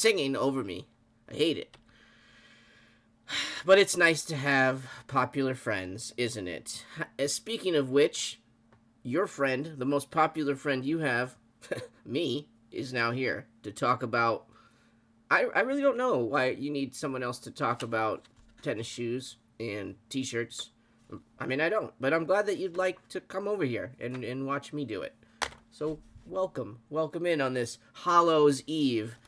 singing over me. I hate it. But it's nice to have popular friends, isn't it? Speaking of which, your friend, the most popular friend you have, me, is now here to talk about. I really don't know why you need someone else to talk about tennis shoes and t shirts. I mean, I don't, but I'm glad that you'd like to come over here and watch me do it. So, welcome. Welcome in on this Hallows Eve,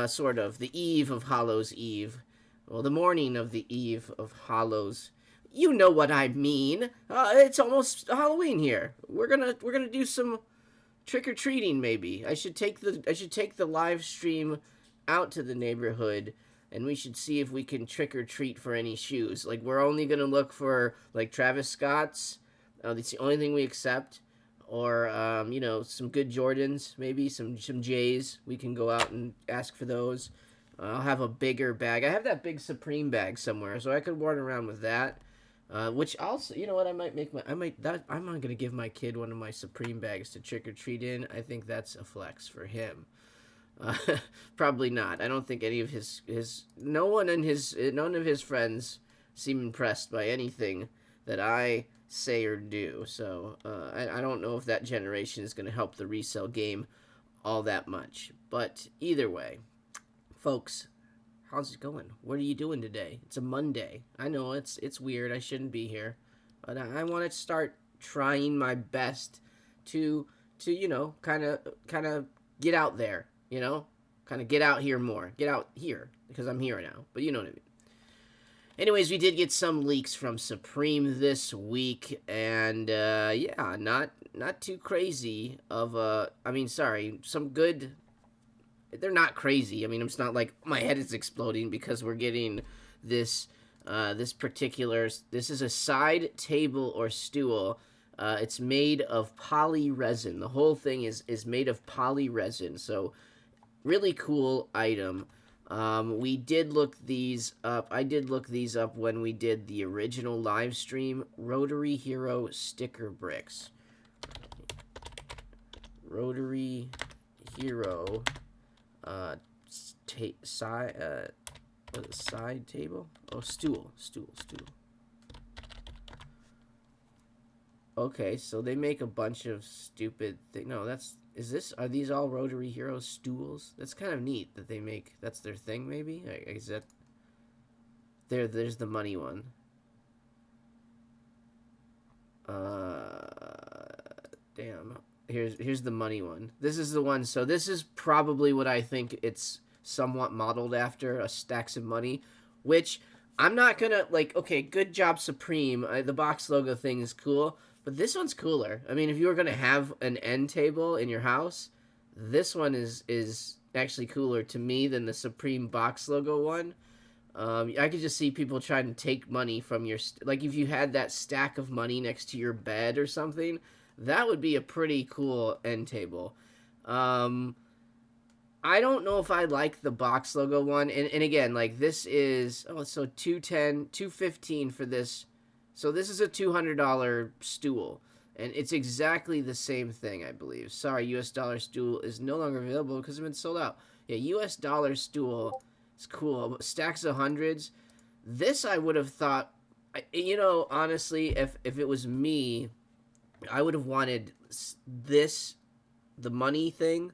sort of. The eve of Hallows Eve. Well, the morning of the eve of Hallows. You know what I mean. It's almost Halloween here. We're gonna do some trick or treating. Maybe I should take the live stream out to the neighborhood, and we should see if we can trick or treat for any shoes. Like, we're only gonna look for like Travis Scott's. That's the only thing we accept. Or some good Jordans, maybe some J's. We can go out and ask for those. I'll have a bigger bag. I have that big Supreme bag somewhere, so I could run around with that. Which also, you know what? I'm not gonna give my kid one of my Supreme bags to trick or treat in. I think that's a flex for him. Uh, Probably not. I don't think any of his none of his friends seem impressed by anything that I say or do. So I don't know if that generation is going to help the resell game all that much. But either way, folks, how's it going? What are you doing today? It's a Monday. I know it's weird. I shouldn't be here, but I want to start trying my best to kind of get out there. Kind of get out here more. Get out here because I'm here now. But you know what I mean. Anyways, we did get some leaks from Supreme this week, and yeah, not too crazy of a. I mean, sorry, some good. They're not crazy. I mean, it's not like my head is exploding because we're getting this this particular. This is a side table or stool. It's made of poly resin. The whole thing is made of poly resin. So really cool item. We did look these up. I did look these up when we did the original live stream. Rotary Hero sticker bricks. Rotary Hero side table? Oh, stool. Okay, so they make a bunch of stupid things. No, are these all Rotary Hero stools? That's kind of neat that they make, that's their thing, maybe? Is that, there's the money one. Damn. Here's the money one. This is the one, so this is probably what I think it's somewhat modeled after, a stacks of money, which I'm not gonna, okay, good job, Supreme. The box logo thing is cool. But this one's cooler. I mean, if you were going to have an end table in your house, this one is actually cooler to me than the Supreme box logo one. I could just see people trying to take money from your... like, if you had that stack of money next to your bed or something, that would be a pretty cool end table. I don't know if I like the box logo one. And again, like, this is... oh, so $215 for this... So this is a $200 stool, and it's exactly the same thing, I believe. Sorry, US dollar stool is no longer available because it's been sold out. Yeah, US dollar stool is cool. Stacks of hundreds. This I would have thought, honestly, if it was me, I would have wanted this, the money thing.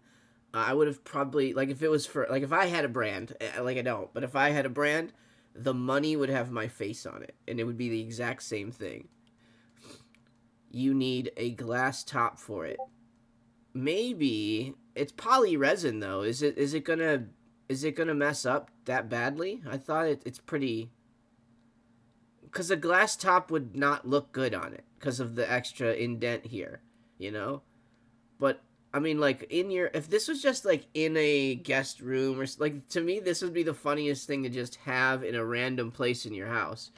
I would have probably, if it was for, if I had a brand, I don't, but if I had a brand, the money would have my face on it, and it would be the exact same thing. You need a glass top for it. Maybe it's poly resin though. Is it gonna mess up that badly? I thought it's pretty. Because a glass top would not look good on it because of the extra indent here, But I mean, if this was just, in a guest room, or, to me, this would be the funniest thing to just have in a random place in your house.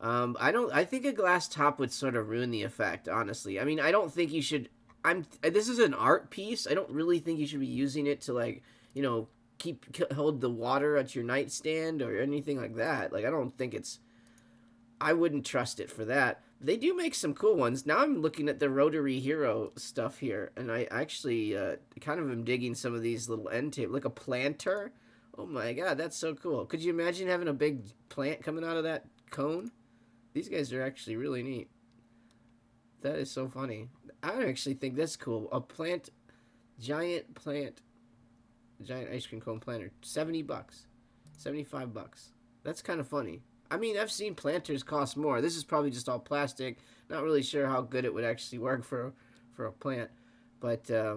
I think a glass top would sort of ruin the effect, honestly. I mean, I don't think you should, this is an art piece. I don't really think you should be using it to, hold the water at your nightstand or anything like that. I don't think I wouldn't trust it for that. They do make some cool ones. Now I'm looking at the Rotary Hero stuff here, and I actually kind of am digging some of these little end tape, like a planter Oh my god, that's so cool. Could you imagine having a big plant coming out of that cone? These guys are actually really neat. That is so funny. I actually think that's cool. A plant, giant plant, giant ice cream cone planter. $70. $75. That's kind of funny. I mean, I've seen planters cost more. This is probably just all plastic. Not really sure how good it would actually work for a plant. But, I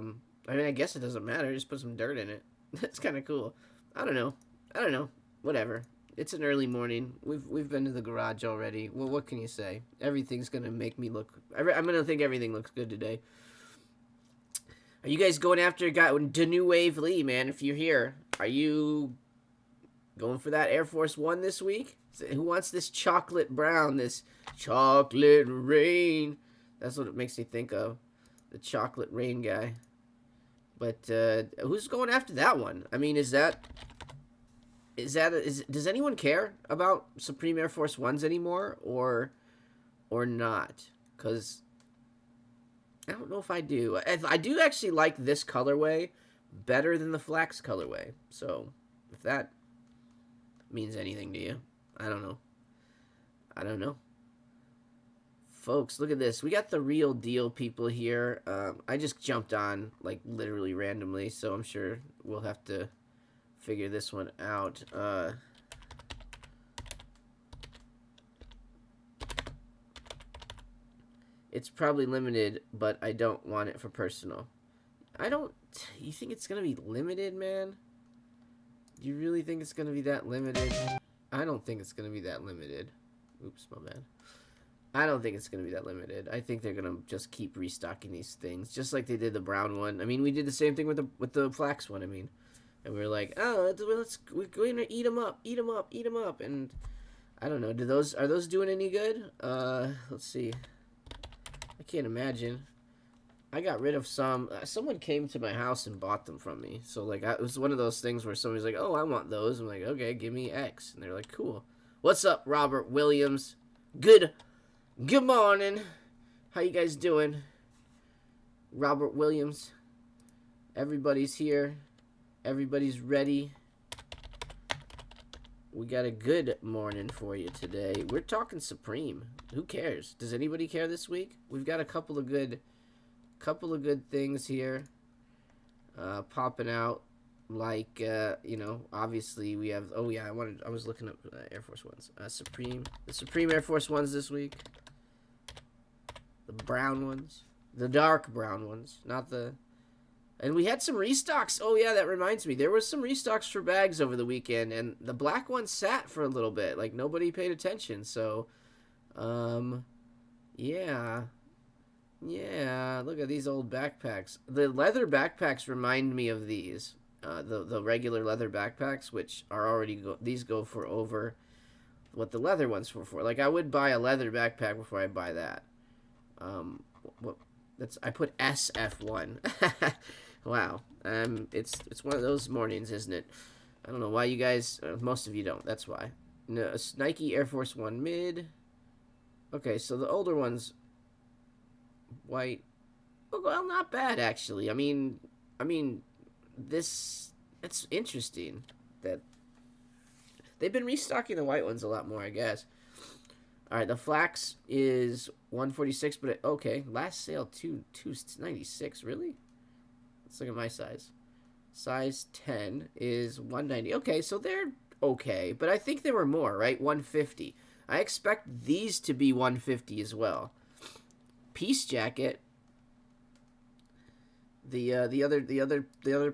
mean, I guess it doesn't matter. Just put some dirt in it. That's kind of cool. I don't know. I don't know. Whatever. It's an early morning. We've been to the garage already. Well, what can you say? Everything's gonna make me look. I'm gonna think everything looks good today. Are you guys going after the new wave Lee, man? If you're here, are you going for that Air Force One this week? Who wants this chocolate brown? This chocolate rain. That's what it makes me think of. The chocolate rain guy. But who's going after that one? I mean, does anyone care about Supreme Air Force Ones anymore, or not? Because I don't know if I do. I do actually like this colorway better than the flax colorway. So if that means anything to you, I don't know. I don't know. Folks, look at this. We got the real deal people here. I just jumped on, like, literally randomly, so I'm sure we'll have to figure this one out. It's probably limited, but I don't want it for personal. You think it's gonna be limited, man? Do you really think it's gonna be that limited? I don't think it's gonna be that limited. Oops, my bad. I don't think it's going to be that limited. I think they're going to just keep restocking these things, just like they did the brown one. I mean, we did the same thing with the flax one. I mean, and we were like, oh, we're going to eat them up, and I don't know. Are those doing any good? Let's see. I can't imagine. I got rid of some. Someone came to my house and bought them from me. So like, it was one of those things where somebody's like, oh, I want those. I'm like, okay, give me X, and they're like, cool. What's up, Robert Williams? Good morning. How you guys doing? Robert Williams. Everybody's here. Everybody's ready. We got a good morning for you today. We're talking Supreme. Who cares? Does anybody care this week? We've got a couple of good things here popping out. Like you know, obviously we have. Oh yeah, I was looking up Air Force Ones. The Supreme Air Force Ones this week. The brown ones, the dark brown ones, not the. And we had some restocks. Oh yeah, that reminds me. There was some restocks for bags over the weekend, and the black one sat for a little bit. Like nobody paid attention. So, yeah. Look at these old backpacks. The leather backpacks remind me of these. The regular leather backpacks, which are already these go for over what the leather ones were for. Like I would buy a leather backpack before I buy that. I put SF1. Wow. It's one of those mornings, isn't it? I don't know why you guys. Most of you don't. That's why. No, Nike Air Force One mid. Okay, so the older ones, white. Well, not bad actually. I mean, it's interesting that they've been restocking the white ones a lot more, I guess. All right, the flax is 146, but okay, last sale 296. Really? Let's look at my size. Size 10 is 190. Okay, so they're okay, but I think there were more, right? 150. I expect these to be 150 as well. Peace jacket. The other.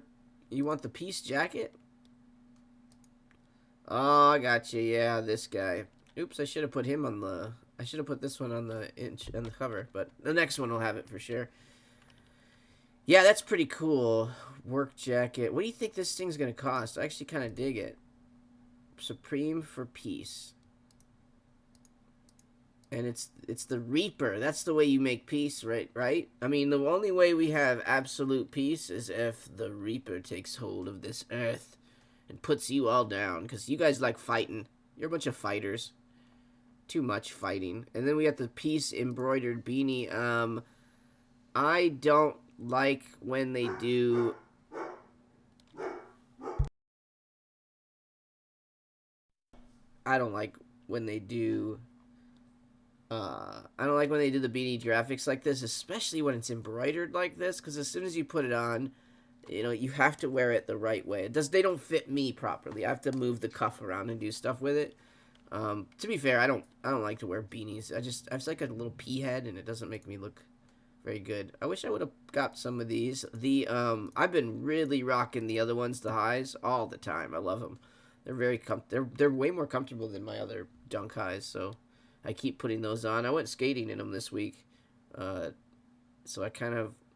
You want the peace jacket? Oh, I got you. Yeah, this guy. Oops, I should have put him on the. I should have put this one on the cover, but the next one will have it for sure. Yeah, that's pretty cool. Work jacket. What do you think this thing's gonna cost? I actually kind of dig it. Supreme for peace. And it's the Reaper. That's the way you make peace, right? I mean, the only way we have absolute peace is if the Reaper takes hold of this earth and puts you all down. Because you guys like fighting. You're a bunch of fighters. Too much fighting. And then we got the peace embroidered beanie. I don't like when they do I don't like when they do. I don't like when they do the beanie graphics like this, especially when it's embroidered like this. Because as soon as you put it on, you have to wear it the right way. They don't fit me properly. I have to move the cuff around and do stuff with it. To be fair, I don't like to wear beanies. I have like a little pea head, and it doesn't make me look very good. I wish I would have got some of these. I've been really rocking the other ones, the highs, all the time. I love them. They're very they're way more comfortable than my other Dunk highs, so I keep putting those on. I went skating in them this week, so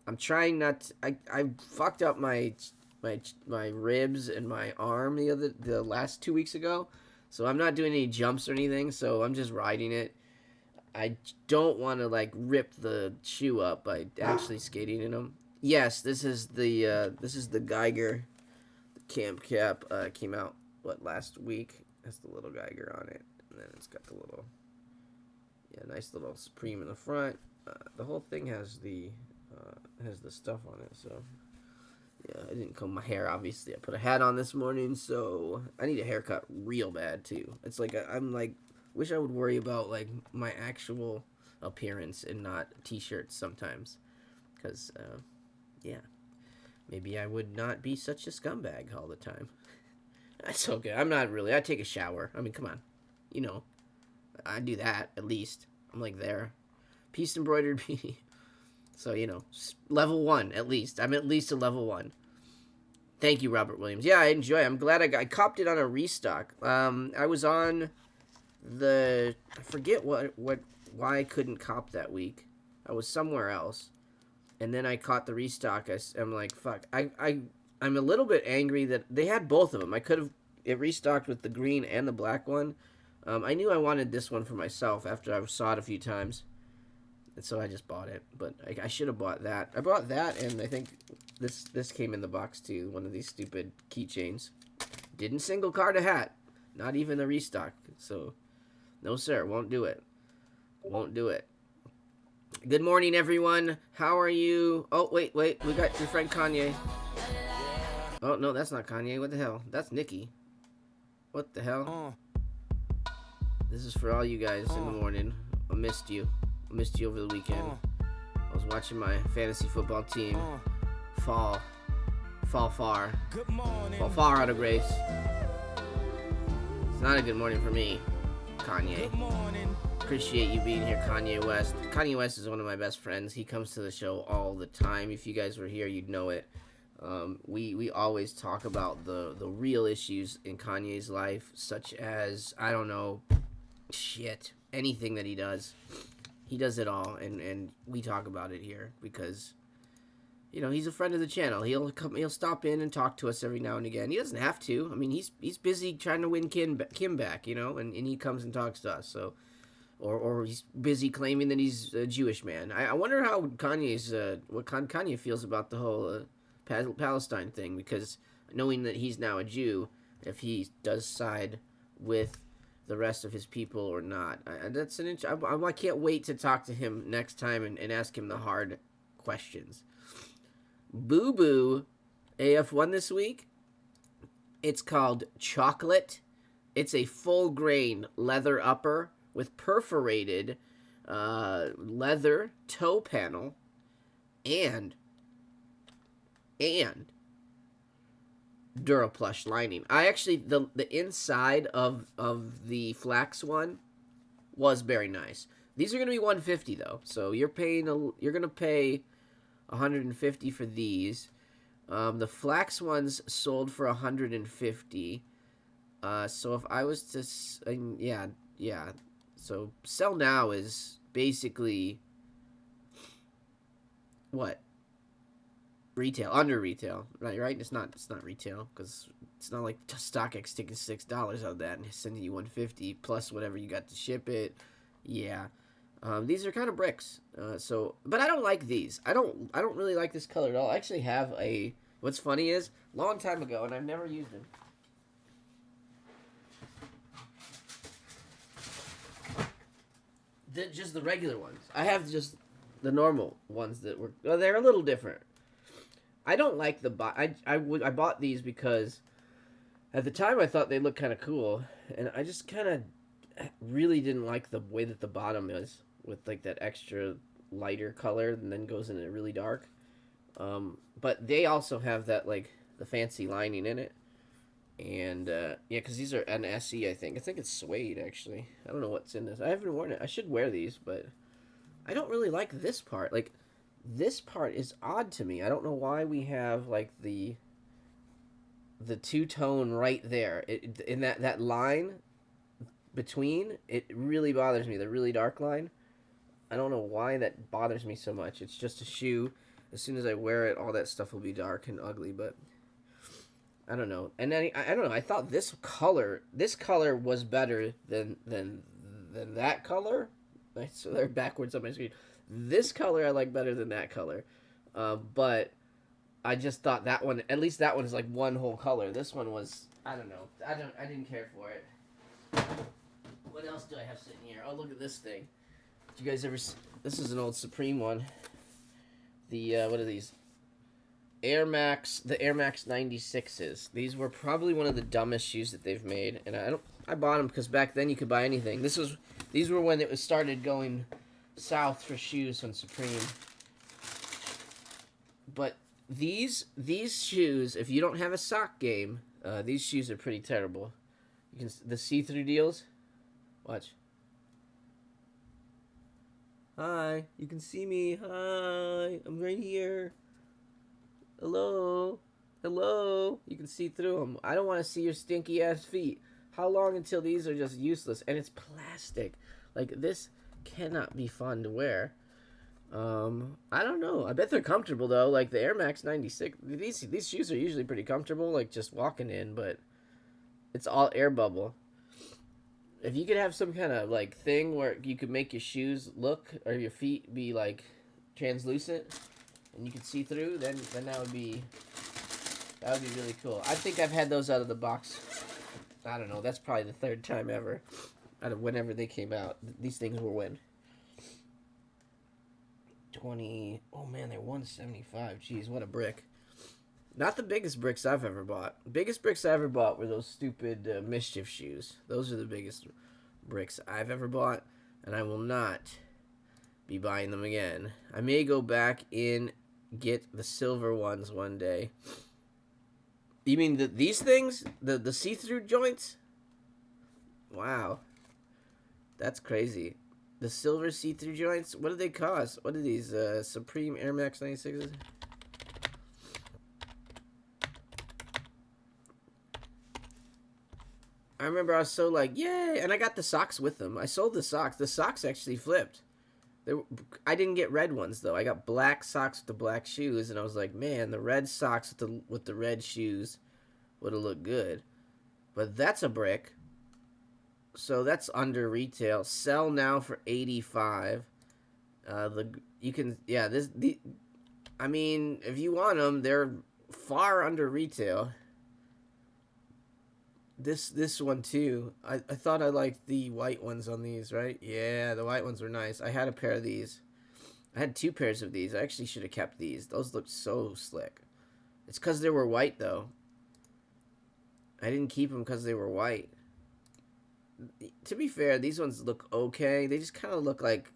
I'm trying not to, I fucked up my ribs and my arm the last 2 weeks ago, so I'm not doing any jumps or anything, so I'm just riding it. I don't want to like rip the shoe up by actually skating in them. Yes, this is the Geiger Camp Cap. Came out last week. That's the little Geiger on it, and then it's got the little nice little Supreme in the front. The whole thing has the stuff on it. So yeah, I didn't comb my hair. Obviously, I put a hat on this morning, so I need a haircut real bad too. It's like I'm like. Wish I would worry about like my actual appearance and not t-shirts sometimes, because yeah, maybe I would not be such a scumbag all the time. That's okay. I'm not really. I take a shower. I mean, come on, I do that at least. I'm like there, piece embroidered beanie. So level 1 at least. I'm at least a level 1. Thank you, Robert Williams. Yeah, I enjoy it. I'm glad I copped it on a restock. I was on. I forget why I couldn't cop that week. I was somewhere else, and then I caught the restock. I'm like, fuck. I'm a little bit angry that they had both of them. I could have it restocked with the green and the black one. I knew I wanted this one for myself after I saw it a few times, and so I just bought it. But I should have bought that. I bought that, and I think this came in the box too. One of these stupid keychains. Didn't single card a hat. Not even a restock. So. No, sir. Won't do it. Won't do it. Good morning, everyone. How are you? Oh, wait. We got your friend Kanye. Oh, no, that's not Kanye. What the hell? That's Nikki. What the hell? This is for all you guys in the morning. I missed you. Over the weekend. I was watching my fantasy football team fall far. Fall far out of grace. It's not a good morning for me. Kanye. Appreciate you being here, Kanye West. Kanye West is one of my best friends. He comes to the show all the time. If you guys were here, you'd know it. We always talk about the real issues in Kanye's life, such as, I don't know, anything that he does. He does it all, and we talk about it here because, he's a friend of the channel. He'll stop in and talk to us every now and again. He doesn't have to. I mean, he's busy trying to win Kim back, and he comes and talks to us. So, or he's busy claiming that he's a Jewish man. I wonder how what Kanye feels about the whole Palestine thing, because knowing that he's now a Jew, if he does side with the rest of his people or not. I can't wait to talk to him next time and ask him the hard questions. Boo Boo AF1 this week. It's called Chocolate. It's a full grain leather upper with perforated leather toe panel and Duraplush lining. I actually the inside of the flax one was very nice. These are going to be $150 though, so you're going to pay $150 for these. The flax ones sold for $150. So if I was to, so sell now is basically what? Retail, under retail, right? It's not retail because it's not like StockX taking $6 out of that and sending you $150 plus whatever you got to ship it. Yeah. These are kind of bricks. But I don't like these. I don't really like this color at all. I actually have what's funny is, long time ago, and I've never used them. Just the regular ones. I have just the normal ones they're a little different. I don't like I bought these because At the time, I thought they looked kind of cool, and I just kind of really didn't like the way that the bottom is with like that extra lighter color and then goes into really dark. But they also have that like the fancy lining in it, and yeah, because these are an SE, I think. I think it's suede actually. I don't know what's in this. I haven't worn it. I should wear these, but I don't really like this part. Like this part is odd to me. I don't know why we have like the two tone right there. In that line between, it really bothers me. The really dark line. I don't know why that bothers me so much. It's just a shoe. As soon as I wear it, all that stuff will be dark and ugly. But I don't know. And then I don't know. I thought this color was better than that color. So they're backwards on my screen. This color I like better than that color. But I just thought that one, at least that one is like one whole color. This one was, I don't know. I didn't care for it. What else do I have sitting here? Oh, look at this thing. Did you guys ever? This is an old Supreme one. The what are these? Air Max, the Air Max 96s. These were probably one of the dumbest shoes that they've made, and I bought them because back then you could buy anything. These were when it was started going south for shoes on Supreme. But these shoes, if you don't have a sock game, these shoes are pretty terrible. You can the see-through deals. Watch. Hi, you can see me. Hi, I'm right here. Hello. Hello. You can see through them. I don't want to see your stinky ass feet. How long until these are just useless? And it's plastic. Like, this cannot be fun to wear. I don't know. I bet they're comfortable, though. Like, the Air Max 96. These shoes are usually pretty comfortable, like, just walking in. But it's all air bubble. If you could have some kind of, like, thing where you could make your shoes look, or your feet be, like, translucent, and you could see through, then that would be really cool. I think I've had those out of the box. I don't know. That's probably the third time ever. Out of whenever they came out. These things were when? 20. Oh, man, they're 175. Jeez, what a brick. Not the biggest bricks I've ever bought. Biggest bricks I ever bought were those stupid Mischief shoes. Those are the biggest bricks I've ever bought, and I will not be buying them again. I may go back and get the silver ones one day. You mean these things? The see-through joints? Wow. That's crazy. The silver see-through joints? What do they cost? What are these? Supreme Air Max 96s? I remember I was so like, yay! And I got the socks with them. I sold the socks. The socks actually flipped. I didn't get red ones, though. I got black socks with the black shoes, and I was like, man, the red socks with the red shoes would have looked good. But that's a brick. So that's under retail. Sell now for $85. I mean, if you want them, they're far under retail. This one too. I thought I liked the white ones on these, right? Yeah, the white ones were nice. I had a pair of these. I had 2 pairs of these. I actually should have kept these. Those looked so slick. It's because they were white, though. I didn't keep them because they were white. To be fair, these ones look okay. They just kind of look like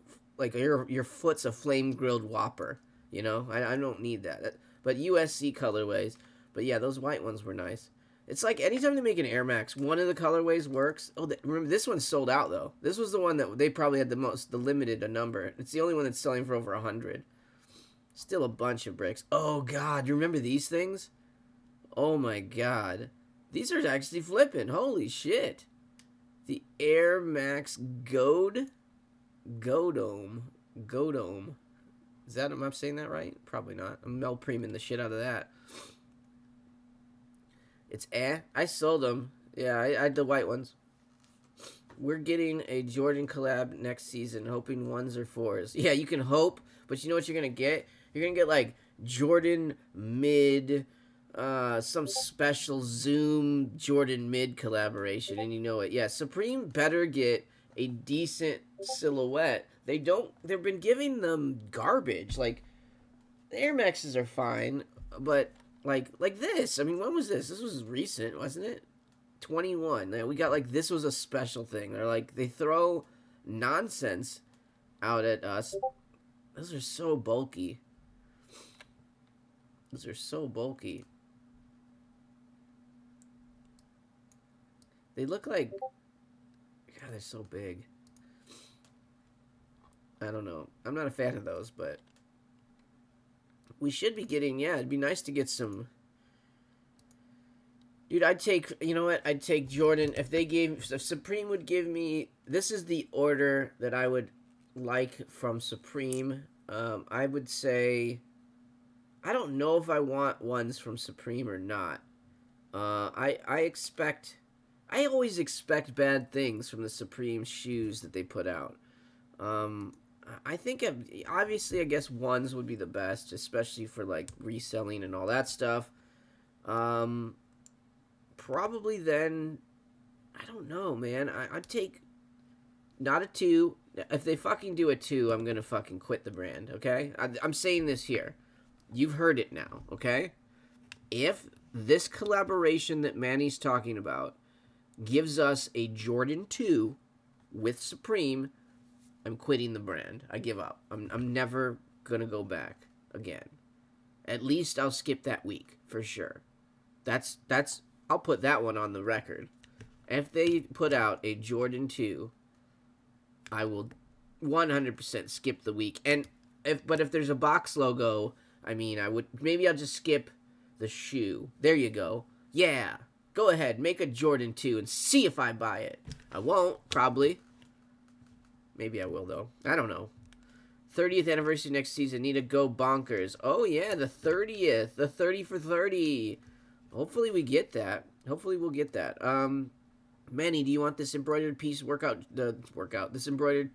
your foot's a flame-grilled Whopper. You know? I don't need that. But USC colorways. But yeah, those white ones were nice. It's like anytime they make an Air Max, one of the colorways works. Oh, remember, this one's sold out, though. This was the one that they probably had the limited number. It's the only one that's selling for over 100. Still a bunch of bricks. Oh, God. You remember these things? Oh, my God. These are actually flipping. Holy shit. The Air Max Godome. Is that, am I saying that right? Probably not. I'm Mel Preeman the shit out of that. It's I sold them. Yeah, I had the white ones. We're getting a Jordan collab next season, hoping 1s or 4s. Yeah, you can hope, but you know what you're going to get? You're going to get, like, Jordan mid, some special Zoom Jordan mid collaboration, and you know it. Yeah, Supreme better get a decent silhouette. They've been giving them garbage. Like, the Air Maxes are fine, but... Like this. I mean, when was this? This was recent, wasn't it? 21. We got, like, this was a special thing. They're like, they throw nonsense out at us. Those are so bulky. Those are so bulky. They look like... God, they're so big. I don't know. I'm not a fan of those, but... We should be getting... Yeah, it'd be nice to get some... Dude, I'd take... You know what? I'd take Jordan. If Supreme would give me... This is the order that I would like from Supreme. I would say... I don't know if I want ones from Supreme or not. I expect... I always expect bad things from the Supreme shoes that they put out. I think, obviously, I guess ones would be the best, especially for, like, reselling and all that stuff. Probably then, I don't know, man. I'd take not a 2. If they fucking do a 2, I'm gonna fucking quit the brand, okay? I'm saying this here. You've heard it now, okay? If this collaboration that Manny's talking about gives us a Jordan 2 with Supreme, I'm quitting the brand. I give up. I'm never gonna go back again. At least I'll skip that week for sure. That's I'll put that one on the record. If they put out a Jordan 2, I will 100% skip the week. And if there's a box logo, I mean, maybe I'll just skip the shoe. There you go. Yeah. Go ahead, make a Jordan 2 and see if I buy it. I won't, probably. Maybe I will, though. I don't know. 30th anniversary next season. Need to go bonkers. Oh, yeah, the 30th. The 30 for 30. Hopefully we get that. Hopefully we'll get that. Manny, do you want this embroidered piece this embroidered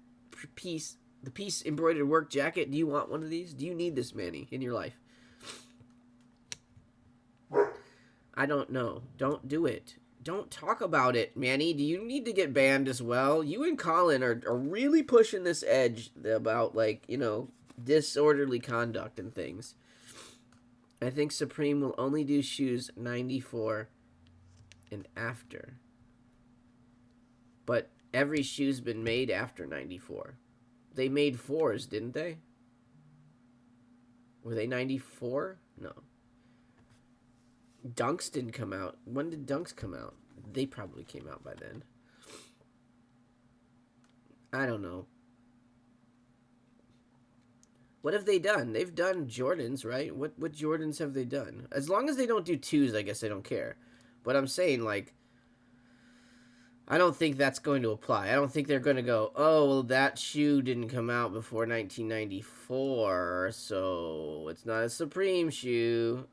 piece, the piece embroidered work jacket? Do you want one of these? Do you need this, Manny, in your life? I don't know. Don't do it. Don't talk about it, Manny. Do you need to get banned as well? You and Colin are really pushing this edge about, like, you know, disorderly conduct and things. I think Supreme will only do shoes 94 and after. But every shoe's been made after 94. They made 4s, didn't they? Were they 94? No. Dunks didn't come out. When did Dunks come out? They probably came out by then. I don't know. What have they done? They've done Jordans, right? What Jordans have they done? As long as they don't do 2s, I guess I don't care. But I'm saying, like, I don't think that's going to apply. I don't think they're going to go, oh, well, that shoe didn't come out before 1994, so it's not a Supreme shoe.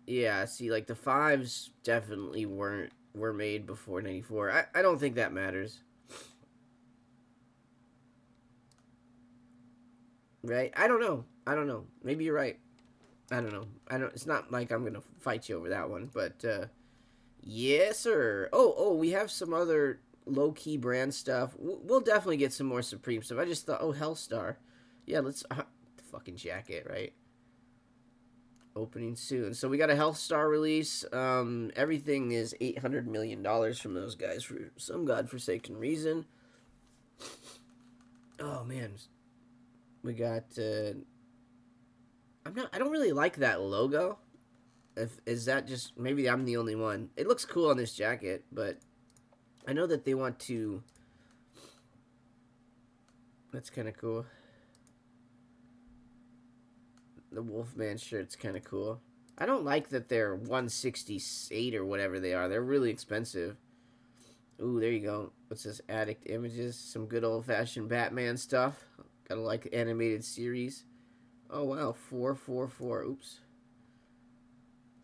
Yeah, see, like, the 5s definitely were made before 94. I don't think that matters. Right? I don't know. Maybe you're right. I don't know. It's not like I'm going to fight you over that one, but, yes, sir. Oh, we have some other low-key brand stuff. We'll definitely get some more Supreme stuff. I just thought, oh, Hellstar. Yeah, let's, the fucking jacket, right? Opening soon. So we got a Hellstar release. Everything is $800 million from those guys for some godforsaken reason. Oh, man. We got, I don't really like that logo. Is that just, maybe I'm the only one. It looks cool on this jacket, but I know that they want to, that's kind of cool. The Wolfman shirt's kind of cool. I don't like that they're 168 or whatever they are. They're really expensive. Ooh, there you go. What's this? Addict Images. Some good old-fashioned Batman stuff. Gotta like the animated series. Oh, wow. 444. Oops.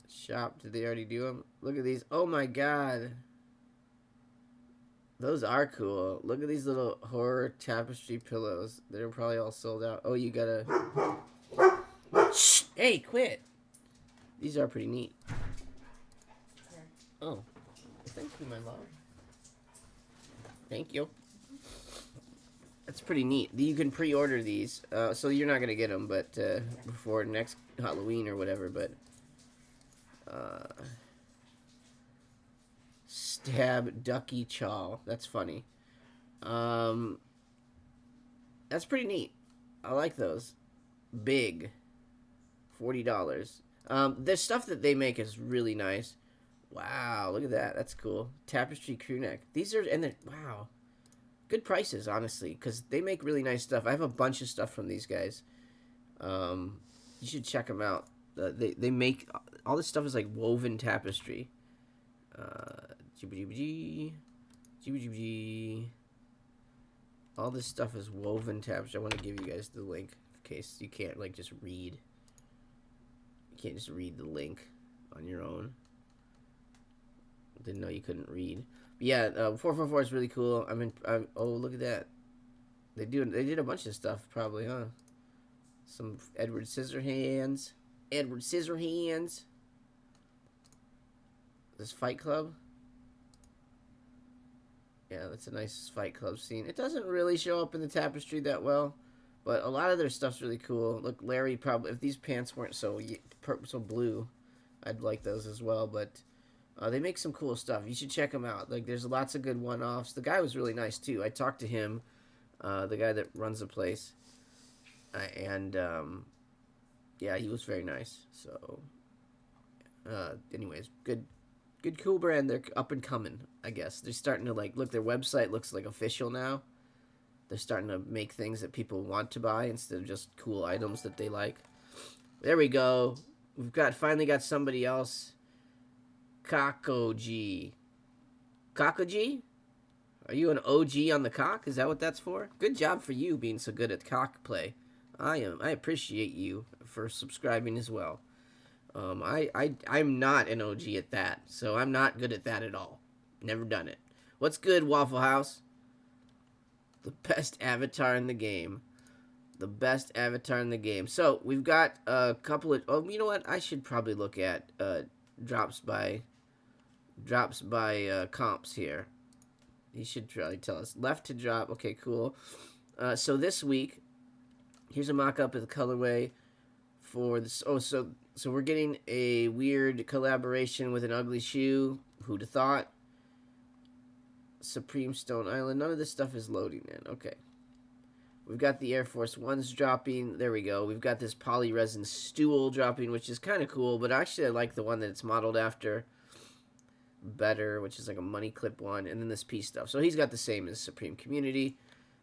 Shop. Did they already do them? Look at these. Oh, my God. Those are cool. Look at these little horror tapestry pillows. They're probably all sold out. Oh, you gotta... Shh! Hey, quit! These are pretty neat. Oh. Thank you, my love. Thank you. That's pretty neat. You can pre-order these. So you're not going to get them, but before next Halloween or whatever, but... Stab Ducky Chaw. That's funny. Um, that's pretty neat. I like those. Big. $40. The stuff that they make is really nice. Wow, look at that. That's cool. Tapestry crew neck. These are, and they're, wow. Good prices, honestly, because they make really nice stuff. I have a bunch of stuff from these guys. You should check them out. They make, all this stuff is like woven tapestry. All this stuff is woven tapestry. I want to give you guys the link in case you can't like just read. You can't just read the link on your own. Didn't know you couldn't read. But yeah, 444 is really cool. Oh, look at that. They did a bunch of stuff probably, huh? Some Edward Scissorhands. Edward Scissorhands. This Fight Club. Yeah, that's a nice Fight Club scene. It doesn't really show up in the tapestry that well, but a lot of their stuff's really cool. Look, Larry probably, if these pants weren't so blue, I'd like those as well, but they make some cool stuff. You should check them out. Like, there's lots of good one-offs. The guy was really nice, too. I talked to him, the guy that runs the place, and yeah, he was very nice. So, anyways, good, cool brand. They're up and coming, I guess. They're starting to, like, look, their website looks, like, official now. They're starting to make things that people want to buy instead of just cool items that they like. There we go. We've finally got somebody else. Kakoji. Kakoji? Are you an OG on the cock? Is that what that's for? Good job for you being so good at cock play. I appreciate you for subscribing as well. I'm not an OG at that, so I'm not good at that at all. Never done it. What's good, Waffle House? The best avatar in the game. The best avatar in the game. So, we've got a couple of... Oh, you know what? I should probably look at drops by comps here. He should probably tell us. Left to drop. Okay, cool. So, this week, here's a mock-up of the colorway for this. Oh, so we're getting a weird collaboration with an ugly shoe. Who'd have thought? Supreme Stone Island. None of this stuff is loading in. Okay. We've got the Air Force 1s dropping. There we go. We've got this poly resin stool dropping, which is kind of cool. But actually, I like the one that it's modeled after better, which is like a money clip one. And then this piece stuff. So he's got the same as Supreme Community.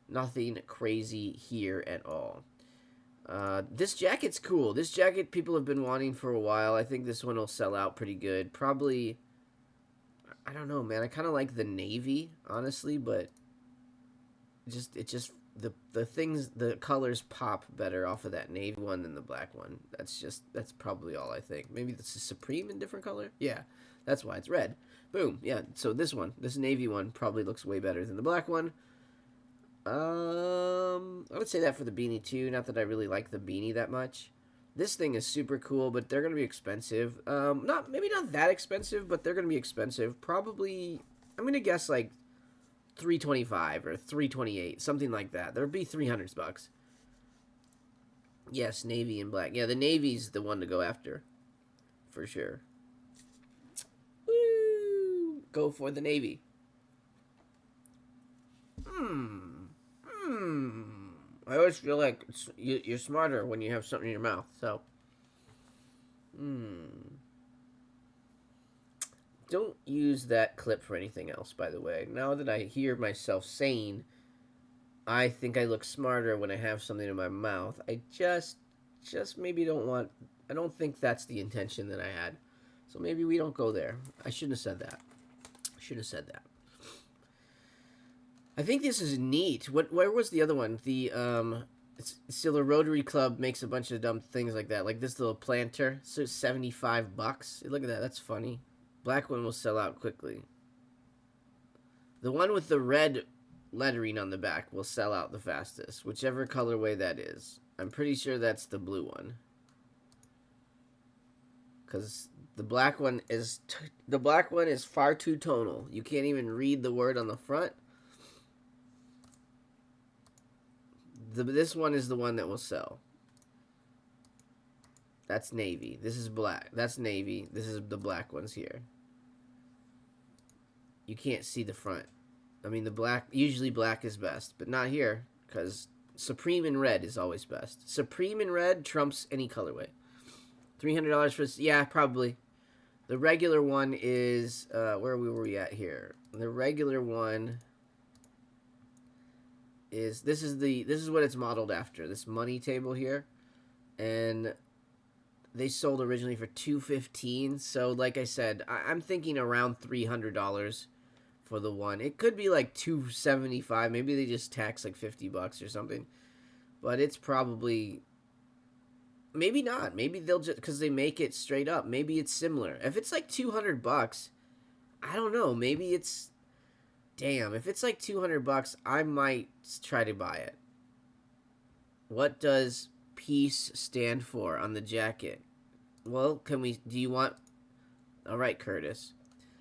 Nothing crazy here at all. This jacket's cool. This jacket people have been wanting for a while. I think this one will sell out pretty good. Probably... I don't know, man. I kind of like the navy, honestly, but the colors pop better off of that navy one than the black one. That's probably all I think. Maybe this is Supreme in different color? Yeah, that's why it's red. Boom, yeah. So this navy one probably looks way better than the black one. I would say that for the beanie too. Not that I really like the beanie that much. This thing is super cool, but they're gonna be expensive. Maybe not that expensive, but they're gonna be expensive. Probably, I'm gonna guess like $325 or $328, something like that. There'll be $300. Yes, navy and black. Yeah, the navy's the one to go after, for sure. Woo! Go for the navy. I always feel like you're smarter when you have something in your mouth, so. Don't use that clip for anything else, by the way. Now that I hear myself saying, I think I look smarter when I have something in my mouth, I just maybe don't want, I don't think that's the intention that I had. So maybe we don't go there. I shouldn't have said that. I think this is neat. Where was the other one? The it's still the Rotary Club makes a bunch of dumb things like that. Like this little planter. So it's $75. Look at that. That's funny. Black one will sell out quickly. The one with the red lettering on the back will sell out the fastest, whichever colorway that is. I'm pretty sure that's the blue one. Cuz the black one is far too tonal. You can't even read the word on the front. This one is the one that will sell. That's navy. This is black. That's navy. This is the black ones here. you can't see the front. I mean, the black, usually black is best, but not here, because Supreme in red is always best. Supreme in red trumps any colorway. $300 for, yeah, probably. The regular one is, where were we at here? The regular one is, this is what it's modeled after, this money table here. And they sold originally for $215. So like I said, I'm thinking around $300 for the one. It could be like $275. Maybe they just tax like $50 or something. But it's probably, maybe not. Maybe they'll just, because they make it straight up. Maybe it's similar. If it's like $200, I don't know. Maybe it's, damn. If it's like $200, I might try to buy it. What does peace stand for on the jacket? Well, do you want, all right, Curtis.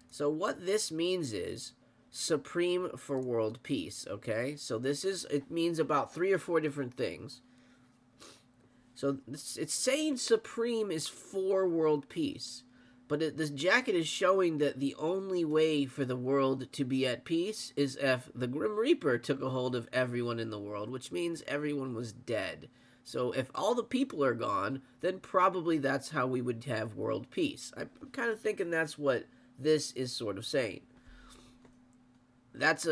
So what this means is Supreme for world peace, okay? So it means about 3 or 4 different things. So it's saying Supreme is for world peace, but this jacket is showing that the only way for the world to be at peace is if the Grim Reaper took a hold of everyone in the world, which means everyone was dead. So if all the people are gone, then probably that's how we would have world peace. I'm kind of thinking that's what this is sort of saying. That's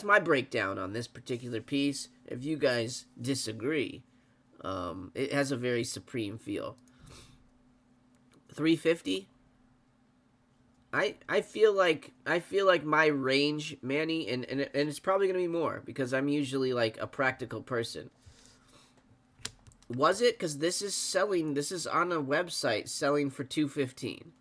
my breakdown on this particular piece. If you guys disagree, it has a very Supreme feel. $350. I feel like my range, Manny, and it's probably gonna be more because I'm usually like a practical person. Was it? Because this is on a website selling for $215.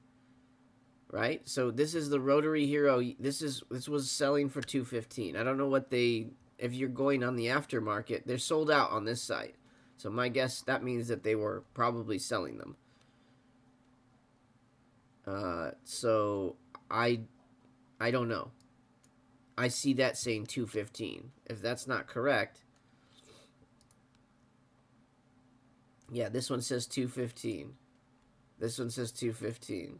Right? So this is the Rotary Hero. This was selling for $215. I don't know what if you're going on the aftermarket, they're sold out on this site. So my guess, that means that they were probably selling them. So I don't know. I see that saying $215. If that's not correct, yeah, this one says $215. This one says $215.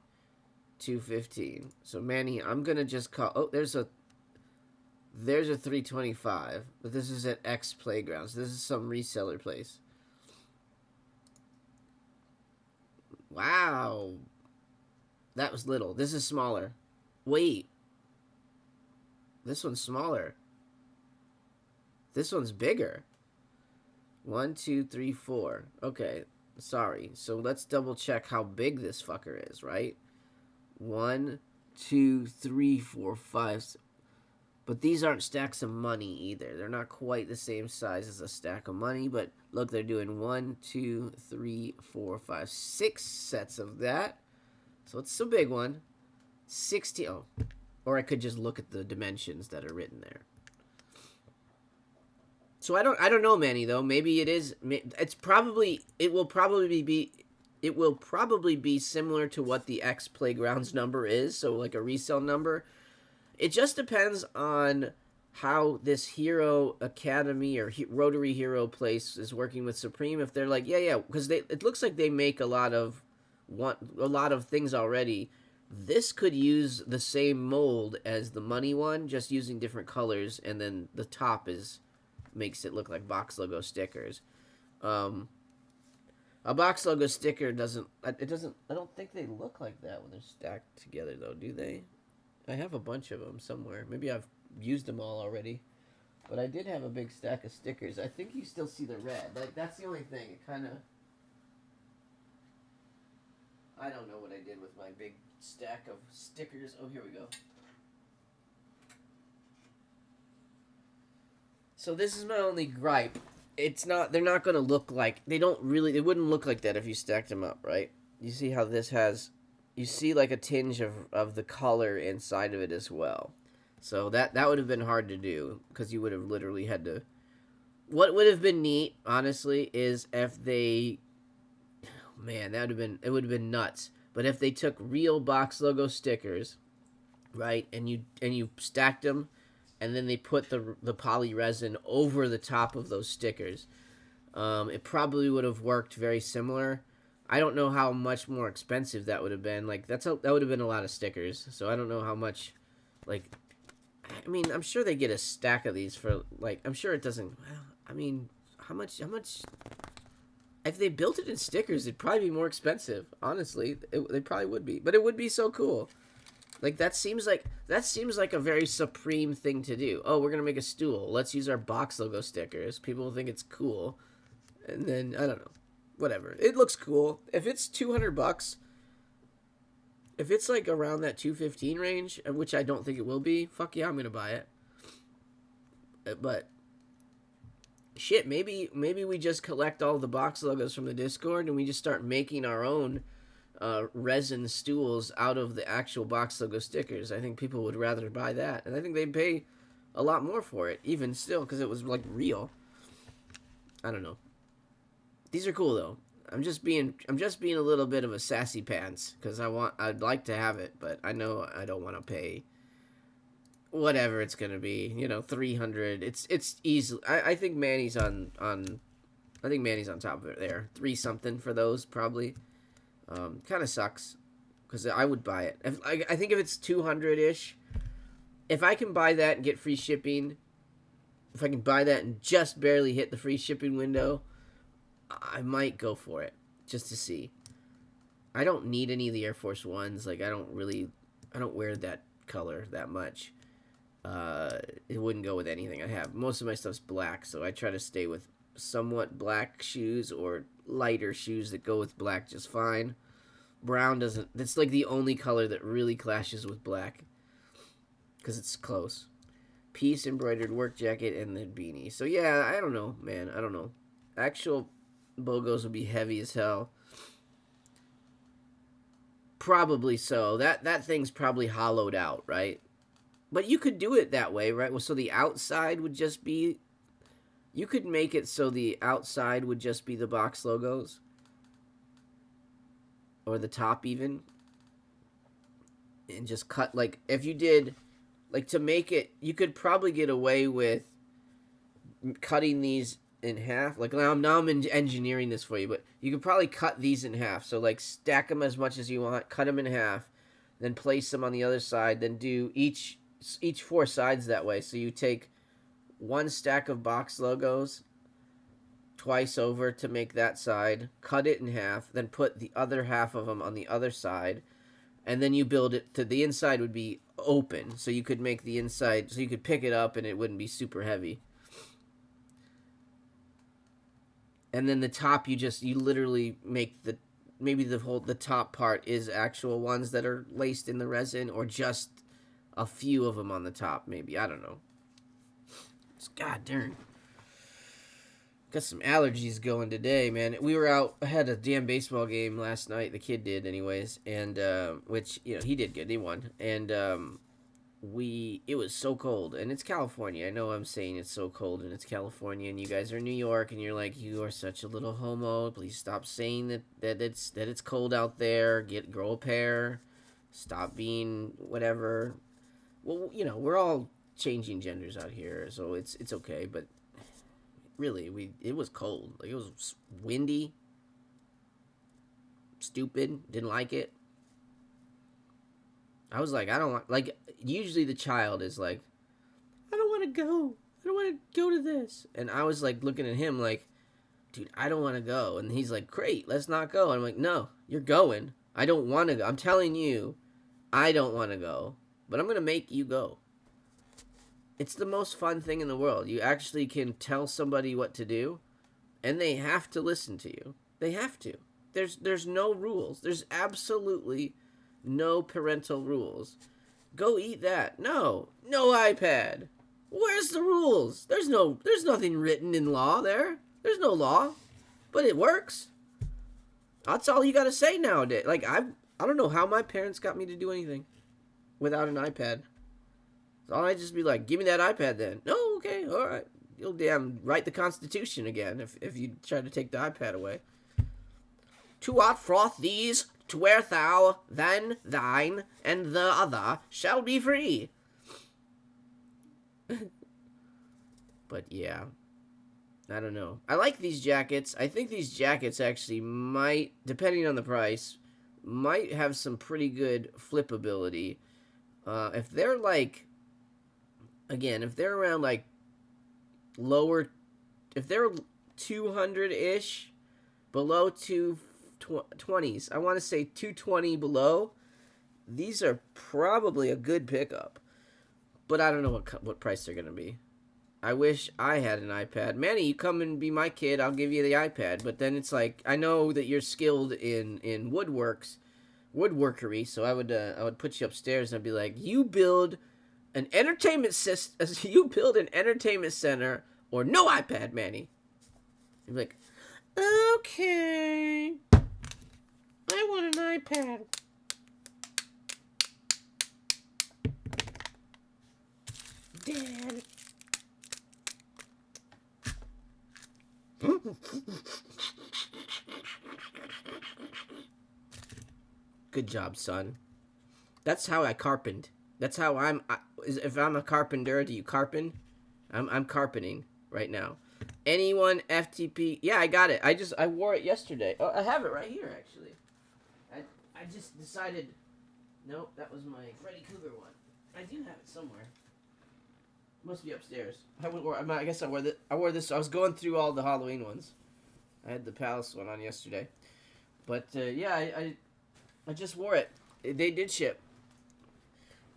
$215. So Manny, I'm gonna just call. Oh, there's a $325, but this is at X Playgrounds. This is some reseller place. Wow, that was little. This is smaller. Wait, this one's smaller. This one's bigger. 1, 2, 3, 4. Okay, sorry. So let's double check how big this fucker is, right? 1, 2, 3, 4, 5. But these aren't stacks of money either. They're not quite the same size as a stack of money. But look, they're doing 1, 2, 3, 4, 5, 6 sets of that. So it's a big one. 60. Oh, or I could just look at the dimensions that are written there. So I don't know, Manny, though. Maybe it is. It will probably be similar to what the X Playgrounds number is. So like a resale number. It just depends on how this Hero Academy or Rotary Hero place is working with Supreme. If they're like, yeah, because it looks like they make a lot of things already. This could use the same mold as the money one, just using different colors, and then the top makes it look like box logo stickers. A box logo sticker doesn't. I don't think they look like that when they're stacked together, though, do they? I have a bunch of them somewhere. Maybe I've used them all already. But I did have a big stack of stickers. I think you still see the red. Like, that's the only thing. It kind of... I don't know what I did with my big stack of stickers. Oh, here we go. So this is my only gripe. It's not... They're not going to look like... They wouldn't look like that if you stacked them up, right? You see how this has... You see like a tinge of the color inside of it as well. So that would have been hard to do because you would have literally had to... What would have been neat, honestly, is if they... Man, it would have been nuts. But if they took real box logo stickers, right, and you stacked them, and then they put the poly resin over the top of those stickers, it probably would have worked very similar. I don't know how much more expensive that would have been. Like that would have been a lot of stickers. So I don't know how much, like I mean, I'm sure they get a stack of these for, like, I'm sure it doesn't, well, I mean, how much, if they built it in stickers, it'd probably be more expensive, honestly. They probably would be, but it would be so cool. Like, that seems like a very Supreme thing to do. Oh, we're gonna make a stool. Let's use our box logo stickers. People will think it's cool, and then I don't know, whatever. It looks cool. If it's $200, if it's like around that 215 range, which I don't think it will be, fuck yeah, I'm gonna buy it. But shit, maybe we just collect all the box logos from the Discord and we just start making our own resin stools out of the actual box logo stickers. I think people would rather buy that, and I think they'd pay a lot more for it, even still, because it was like real. I don't know. These are cool though. I'm just being a little bit of a sassy pants because I'd like to have it, but I know I don't want to pay whatever it's gonna be. You know, 300. It's easy. I think Manny's on. I think Manny's on top of it there. 3 something for those probably. Kind of sucks because I would buy it. I think if it's 200-ish, if I can buy that and get free shipping, if I can buy that and just barely hit the free shipping window, I might go for it just to see. I don't need any of the Air Force Ones. Like, I don't wear that color that much. It wouldn't go with anything I have. Most of my stuff's black, so I try to stay with somewhat black shoes or lighter shoes that go with black just fine. Brown doesn't. That's like the only color that really clashes with black because it's close. Piece embroidered work jacket and the beanie. So yeah, I don't know, man. I don't know. Actual BOGOs would be heavy as hell. Probably so. That thing's probably hollowed out, right? But you could do it that way, right? Well, so the outside would just be. You could make it so the outside would just be the box logos. Or the top even. And just cut, like, if you did, like, to make it, you could probably get away with cutting these in half. Like, now I'm engineering this for you, but you could probably cut these in half. So, like, stack them as much as you want, cut them in half, then place them on the other side, then do each 4 sides that way. So you take 1 stack of box logos twice over to make that side, cut it in half, then put the other half of them on the other side, and then you build it to the inside would be open, so you could make the inside, so you could pick it up and it wouldn't be super heavy. And then the top, you literally make the top part is actual ones that are laced in the resin, or just a few of them on the top, maybe. I don't know. God darn. Got some allergies going today, man. We were out, I had a damn baseball game last night. The kid did, anyways, and which, you know, he did good. He won, and it was so cold, and it's California. I know I'm saying it's so cold, and it's California, and you guys are in New York, and you're like, you are such a little homo. Please stop saying that it's cold out there. Grow a pair. Stop being whatever. Well, you know, we're all changing genders out here, so it's okay, but really, it was cold. Like, it was windy, stupid, didn't like it. I was like, I don't want, like, usually the child is like, I don't want to go to this, and I was like looking at him like, dude, I don't want to go, and he's like, great, let's not go. And I'm like, no, you're going. I don't want to go. I'm telling you, I don't want to go, but I'm gonna make you go. It's the most fun thing in the world. You actually can tell somebody what to do, and they have to listen to you. They have to. There's no rules. There's absolutely no parental rules. Go eat that. No iPad. Where's the rules? There's nothing written in law there. There's no law, but it works. That's all you got to say nowadays. Like, I don't know how my parents got me to do anything without an iPad. So I'd just be like, give me that iPad then. No, okay, all right. You'll damn write the Constitution again if you try to take the iPad away. To outfroth these, to where thou, then thine, and the other shall be free. But yeah, I don't know. I like these jackets. I think these jackets actually might, depending on the price, might have some pretty good flip ability. If they're like Again, if they're around like lower, if they're 200 ish, below 220s, I want to say 220 below, these are probably a good pickup. But I don't know what price they're going to be. I wish I had an iPad. Manny, you come and be my kid, I'll give you the iPad. But then it's like, I know that you're skilled in woodworkery, so I would put you upstairs and I'd be like, you build an entertainment system, you build an entertainment center, or no iPad, Manny. You'd be like, okay, I want an iPad. Dad. Good job, son. That's how I carpent. That's how if I'm a carpenter, do you carpent? I'm carpenting right now. Anyone FTP? Yeah, I got it. I wore it yesterday. Oh, I have it right here actually. I just decided. Nope, that was my Freddy Krueger one. I do have it somewhere. Must be upstairs. I guess I wore this. I was going through all the Halloween ones. I had the Palace one on yesterday, but yeah, I just wore it. They did ship.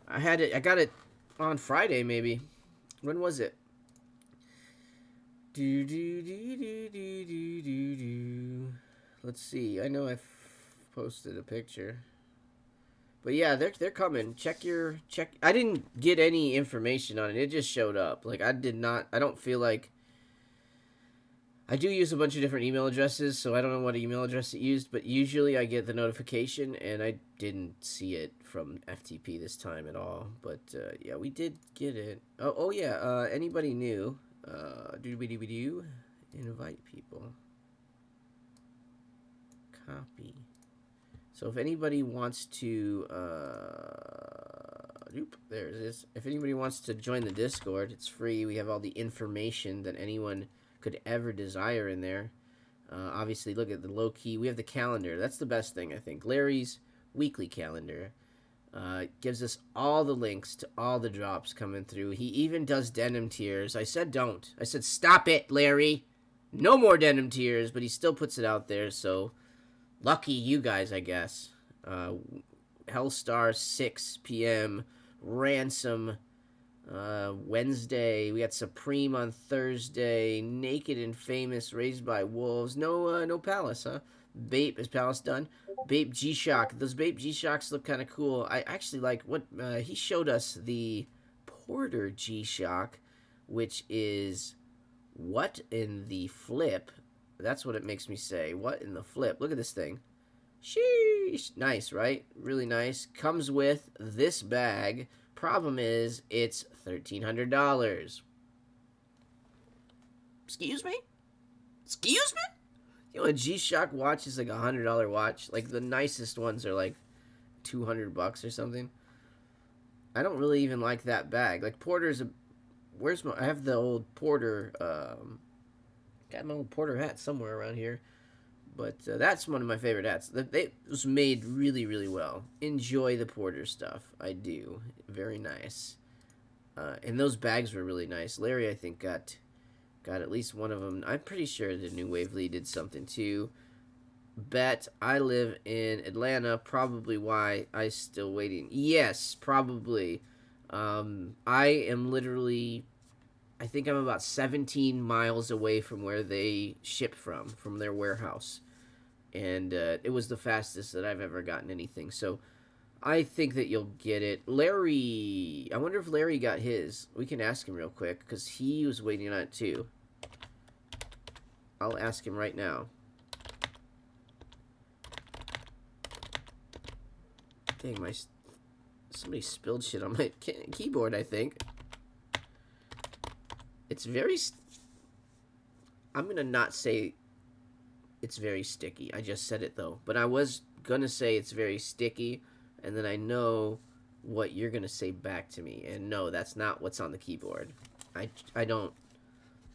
I had it. I got it on Friday, maybe. When was it? Let's see. I know I posted a picture. But yeah, they're coming. Check. I didn't get any information on it. It just showed up. Like I don't feel like. I do use a bunch of different email addresses, so I don't know what email address it used, but usually I get the notification, and I didn't see it from FTP this time at all. But yeah, we did get it. Oh yeah. Anybody new? Do invite people. Copy. So if anybody wants to, there it is. If anybody wants to join the Discord, it's free. We have all the information that anyone could ever desire in there. Obviously, look at the low key. We have the calendar. That's the best thing, I think. Larry's weekly calendar gives us all the links to all the drops coming through. He even does denim tiers. I said don't. I said stop it, Larry. No more denim tiers, but he still puts it out there, so... Lucky you guys, I guess. Hellstar 6 p.m. Ransom Wednesday. We got Supreme on Thursday. Naked and Famous Raised by Wolves. No Palace, huh? Bape, is Palace done? Bape G-Shock. Those Bape G-Shocks look kind of cool. I actually like what he showed us the Porter G-Shock, which is what in the flip. That's what it makes me say. What in the flip? Look at this thing. Sheesh. Nice, right? Really nice. Comes with this bag. Problem is, it's $1,300. Excuse me? Excuse me? You know, a G-Shock watch is like $100 watch. Like, the nicest ones are like $200 or something. I don't really even like that bag. Like, Porter's a... Where's my... I have the old Porter... Got my old Porter hat somewhere around here. But that's one of my favorite hats. It was made really, really well. Enjoy the Porter stuff. I do. Very nice. And those bags were really nice. Larry, I think, got at least one of them. I'm pretty sure the New Wave Lee did something too. Bet I live in Atlanta. Probably why I still waiting. Yes, probably. I am literally... I think I'm about 17 miles away from where they ship from their warehouse. And it was the fastest that I've ever gotten anything. So I think that you'll get it. Larry, I wonder if Larry got his. We can ask him real quick because he was waiting on it too. I'll ask him right now. Dang, somebody spilled shit on my keyboard, I think. It's very... I'm going to not say it's very sticky. I just said it, though. But I was going to say it's very sticky, and then I know what you're going to say back to me. And no, that's not what's on the keyboard. I don't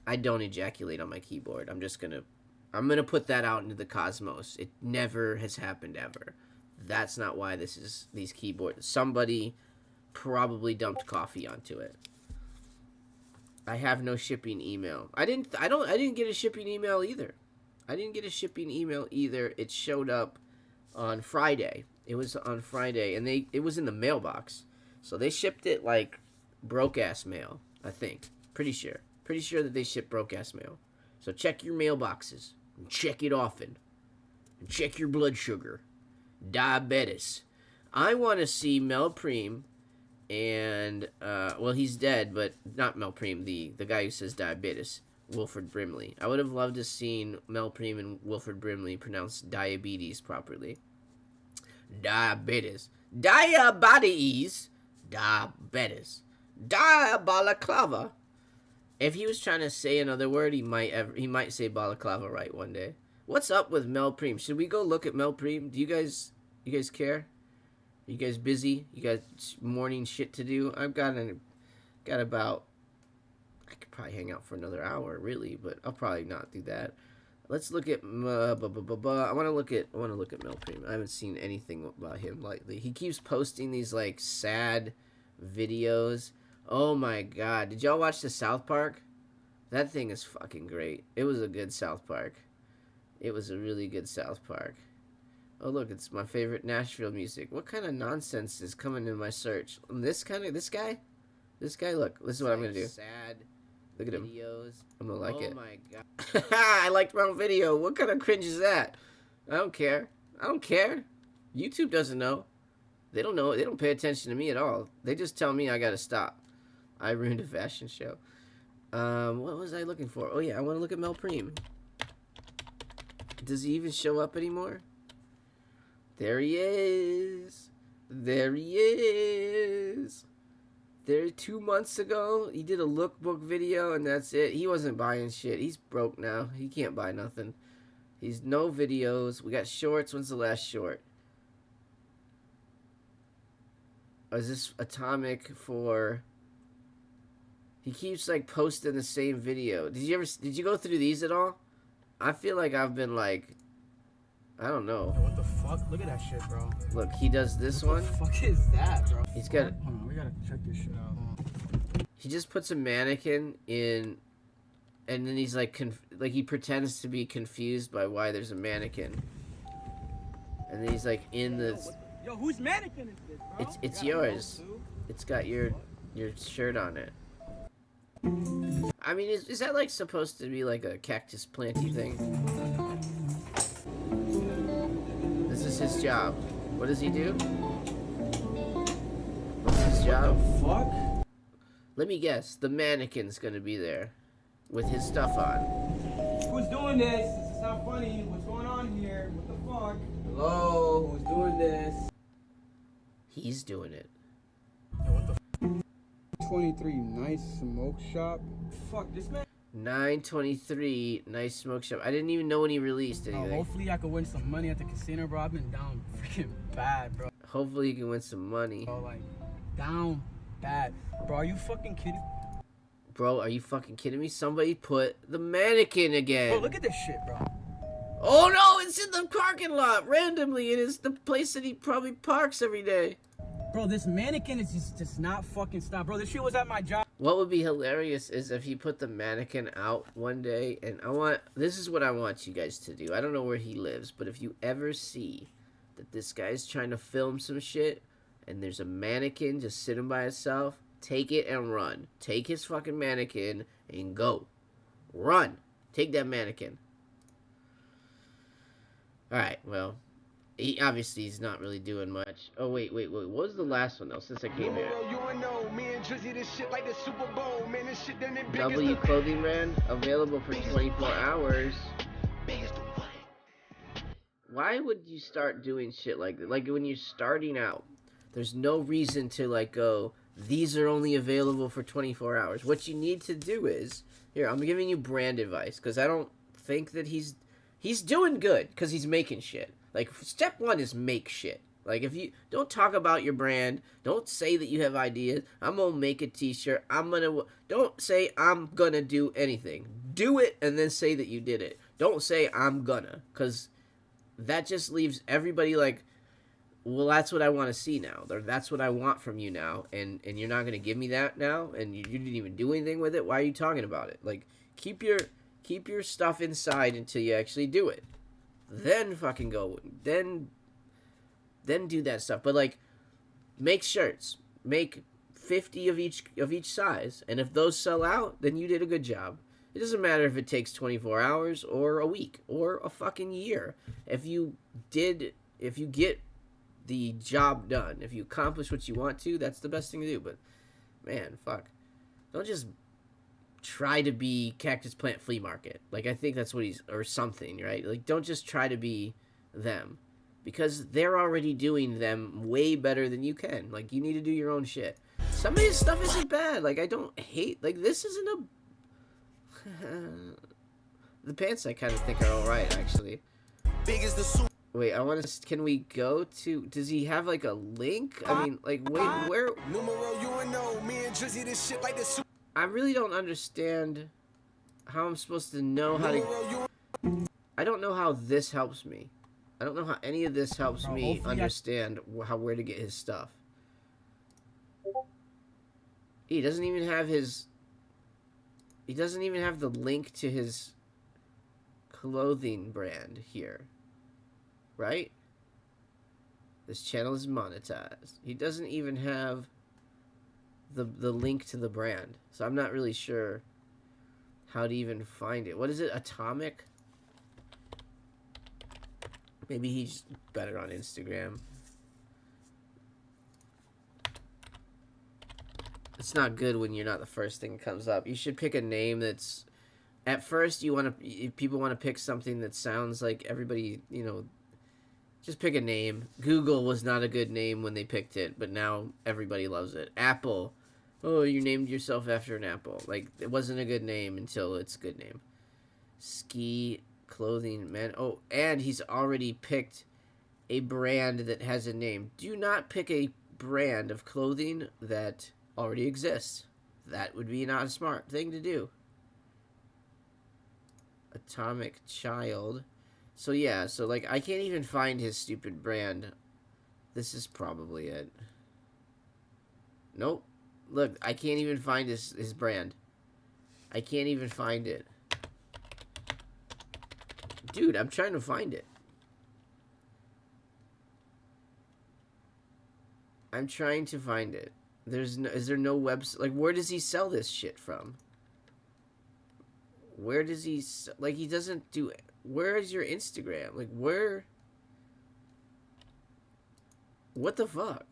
ejaculate on my keyboard. I'm going to put that out into the cosmos. It never has happened ever. That's not why these keyboards... Somebody probably dumped coffee onto it. I have no shipping email. I didn't get a shipping email either. It showed up on Friday. It was on Friday, and it was in the mailbox. So they shipped it like broke ass mail, I think. Pretty sure that they ship broke ass mail. So check your mailboxes and check it often. And check your blood sugar. Diabetes. I want to see Mel Preem and well, he's dead, but not Mel Preem, the guy who says diabetes, Wilford Brimley. I would have loved to seen Mel Preem and Wilford Brimley pronounce diabetes properly. Diabetes. Diabetes. Diabetes. Balaclava. If he was trying to say another word, he might say balaclava right one day. What's up with Mel Preem? Should we go look at Mel Preem? Do you guys care? Are you guys busy? You got morning shit to do? I've got about, I could probably hang out for another hour, really, but I'll probably not do that. Let's look at I want to look at Mel Preem. I haven't seen anything about him lately. He keeps posting these like sad videos. Oh my god, did y'all watch the South Park? That thing is fucking great. It was a good South Park. It was a really good South Park. Oh look, it's my favorite Nashville music. What kind of nonsense is coming in my search? This guy? Look, this is what I'm gonna do. Sad. Look at him. I'm gonna like it. Oh my god. I liked my own video. What kind of cringe is that? I don't care. YouTube doesn't know. They don't know. They don't pay attention to me at all. They just tell me I gotta stop. I ruined a fashion show. What was I looking for? Oh yeah, I want to look at Mel Preem. Does he even show up anymore? There he is. 2 months ago, he did a lookbook video, and that's it. He wasn't buying shit. He's broke now. He can't buy nothing. He's no videos. We got shorts. When's the last short? Oh, is this Atomic for... He keeps, like, posting the same video. Did you go through these at all? I feel like I've been, like... I don't know. What the fuck? Look at that shit, bro. Look, he does this one. What the fuck is that, bro? He's got... Hold on, we gotta check this shit out. He just puts a mannequin in... And then he's, like, he pretends to be confused by why there's a mannequin. And then he's, like, in the... Yo, whose mannequin is this, bro? It's yours. It's got your shirt on it. I mean, is that, like, supposed to be, like, a cactus planty thing? This is his job. What does he do? What's his job? What the fuck? Let me guess. The mannequin's gonna be there with his stuff on. Who's doing this? This is not funny. What's going on here? What the fuck? Hello? Who's doing this? He's doing it. Yo, what the 23 Nice Smoke Shop. Fuck this man. 923 Nice Smoke Shop. I didn't even know when he released anything. Hopefully I can win some money at the casino, bro. I've been down freaking bad, bro. Hopefully you can win some money. Bro, like, down bad. Bro, are you fucking kidding? Bro, are you fucking kidding me? Somebody put the mannequin again. Bro, look at this shit, bro. Oh no, it's in the parking lot randomly. It is the place that he probably parks every day. Bro, this mannequin is just not fucking stop. Bro, this shit was at my job. What would be hilarious is if he put the mannequin out one day, and this is what I want you guys to do. I don't know where he lives, but if you ever see that this guy's trying to film some shit, and there's a mannequin just sitting by itself, take it and run. Take his fucking mannequin and go. Run. Take that mannequin. Alright, well, he's not really doing much. Oh, wait. What was the last one, though, since I came here? W Clothing Brand, available for 24 hours. Why would you start doing shit like that? Like, when you're starting out, there's no reason to, like, go, these are only available for 24 hours. What you need to do is, here, I'm giving you brand advice, because I don't think that he's doing good, because he's making shit. Like, step one is make shit. Like, if you don't talk about your brand, don't say that you have ideas. I'm gonna make a t-shirt. Don't say I'm gonna do anything. Do it and then say that you did it. Don't say I'm gonna, because that just leaves everybody like, Well, that's what I want to see now. That's what I want from you now, and you're not gonna give me that now, and you didn't even do anything with it. Why are you talking about it? Like, keep your stuff inside until you actually do it. Then fucking go. Then do that stuff. But like, make shirts. Make 50 of each size, and if those sell out, then you did a good job. It doesn't matter if it takes 24 hours or a week or a fucking year. If you get the job done, if you accomplish what you want to, that's the best thing to do. But man, fuck, don't just try to be Cactus Plant Flea Market. Like, I think that's what he's, or something, right? Like, don't just try to be them, because they're already doing them way better than you can. Like, you need to do your own shit. Some of his stuff isn't bad. Like, I don't hate, like, this isn't a the pants I kind of think are alright, actually. Big as the suit. Wait, I want to. Can we go to? Does he have like a link? I mean, like, wait, where? I really don't understand how I'm supposed to know how to. I don't know how this helps me. I don't know how any of this helps me understand where to get his stuff. He doesn't even have his. He doesn't even have the link to his clothing brand here. Right? This channel is monetized. He doesn't even have the link to the brand. So I'm not really sure how to even find it. What is it? Atomic? Maybe he's better on Instagram. It's not good when you're not the first thing that comes up. You should pick a name that's... At first, you want to... People want to pick something that sounds like everybody, you know... Just pick a name. Google was not a good name when they picked it, but now everybody loves it. Apple. Oh, you named yourself after an apple. Like, it wasn't a good name until it's a good name. Ski clothing, man. Oh, and he's already picked a brand that has a name. Do not pick a brand of clothing that already exists. That would be not a smart thing to do. Atomic Child. So yeah, so like, I can't even find his stupid brand. This is probably it. Nope. Look, I can't even find his brand. I can't even find it. Dude, I'm trying to find it. I'm trying to find it. Is there no website? Like, where does he sell this shit from? Where does he, like, he doesn't do, where is your Instagram? Like, where, what the fuck?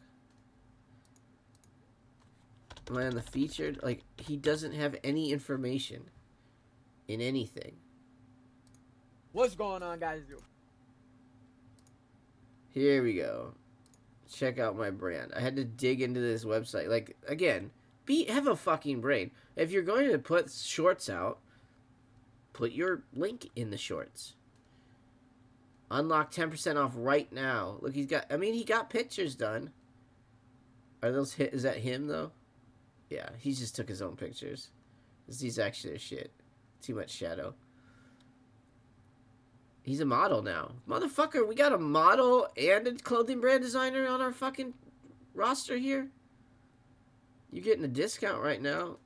Am I on the featured? Like, he doesn't have any information in anything. What's going on, guys? Here we go. Check out my brand. I had to dig into this website. Like, again, have a fucking brain. If you're going to put shorts out, put your link in the shorts. Unlock 10% off right now. Look, he got pictures done. Are those is that him though? Yeah, he just took his own pictures. These actually are shit. Too much shadow. He's a model now. Motherfucker, we got a model and a clothing brand designer on our fucking roster here? You're getting a discount right now.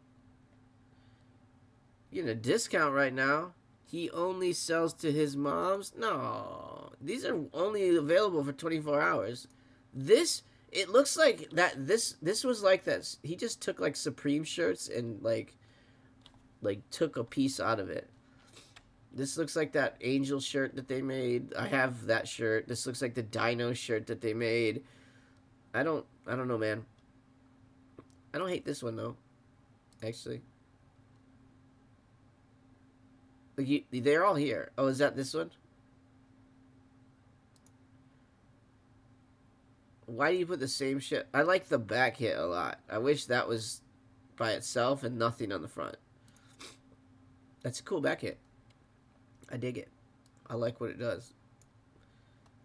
You're getting a discount right now. He only sells to his moms? No. These are only available for 24 hours. It looks like that this was like that. He just took like Supreme shirts and like took a piece out of it. This looks like that Angel shirt that they made. I have that shirt. This looks like the Dino shirt that they made. I don't know, man. I don't hate this one though. Actually. Like they're all here. Oh, is that this one? Why do you put the same shit? I like the back hit a lot. I wish that was by itself and nothing on the front. That's a cool back hit. I dig it. I like what it does.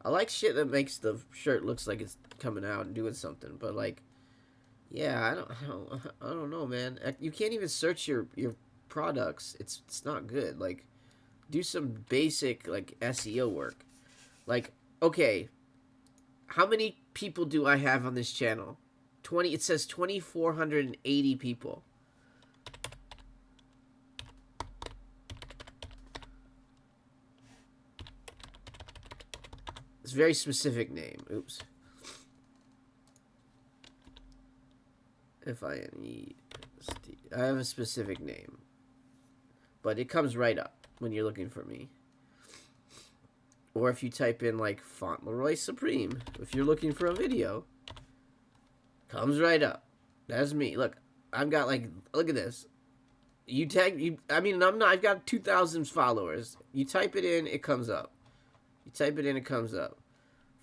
I like shit that makes the shirt looks like it's coming out and doing something. But like, yeah, I don't know, man. You can't even search your products. It's not good. Like, do some basic like SEO work. Like, okay, how many people do I have on this channel? It says 2,480 people. It's a very specific name. Oops. F-I-N-E. I have a specific name. But it comes right up when you're looking for me. Or if you type in, like, Fauntleroy Supreme. If you're looking for a video. Comes right up. That's me. Look, I've got, like, look at this. You tag, you. I mean, I've got 2,000 followers. You type it in, it comes up. You type it in, it comes up.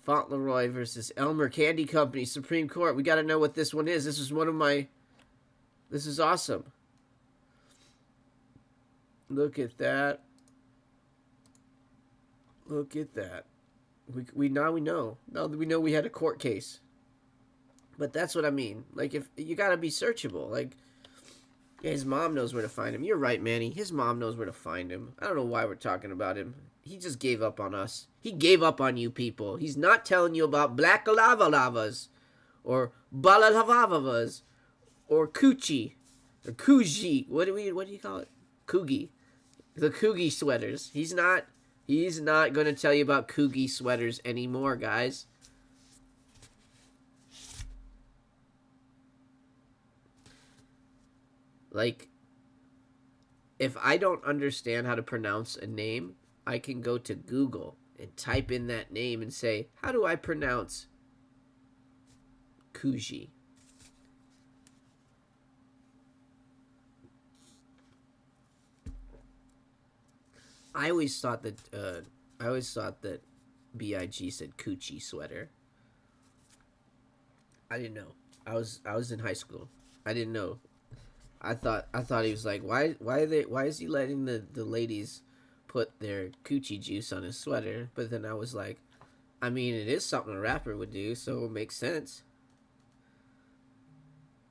Fauntleroy versus Elmer Candy Company, Supreme Court. We got to know what this one is. This is one of my... This is awesome. Look at that. Look at that. We know. Now that we know we had a court case. But that's what I mean. Like, if you got to be searchable. Like, yeah, his mom knows where to find him. You're right, Manny. His mom knows where to find him. I don't know why we're talking about him. He just gave up on us. He gave up on you people. He's not telling you about black lava lavas or balalavavas or coochie or kuji. What do you call it? Kugi. The Kugi sweaters. He's not going to tell you about Kugi sweaters anymore, guys. Like, if I don't understand how to pronounce a name, I can go to Google and type in that name and say, how do I pronounce Kuji? I always thought that BIG said Coochie sweater. I didn't know. I was in high school. I didn't know. I thought he was like, why is he letting the ladies put their coochie juice on his sweater? But then I was like, I mean, it is something a rapper would do, so it makes sense.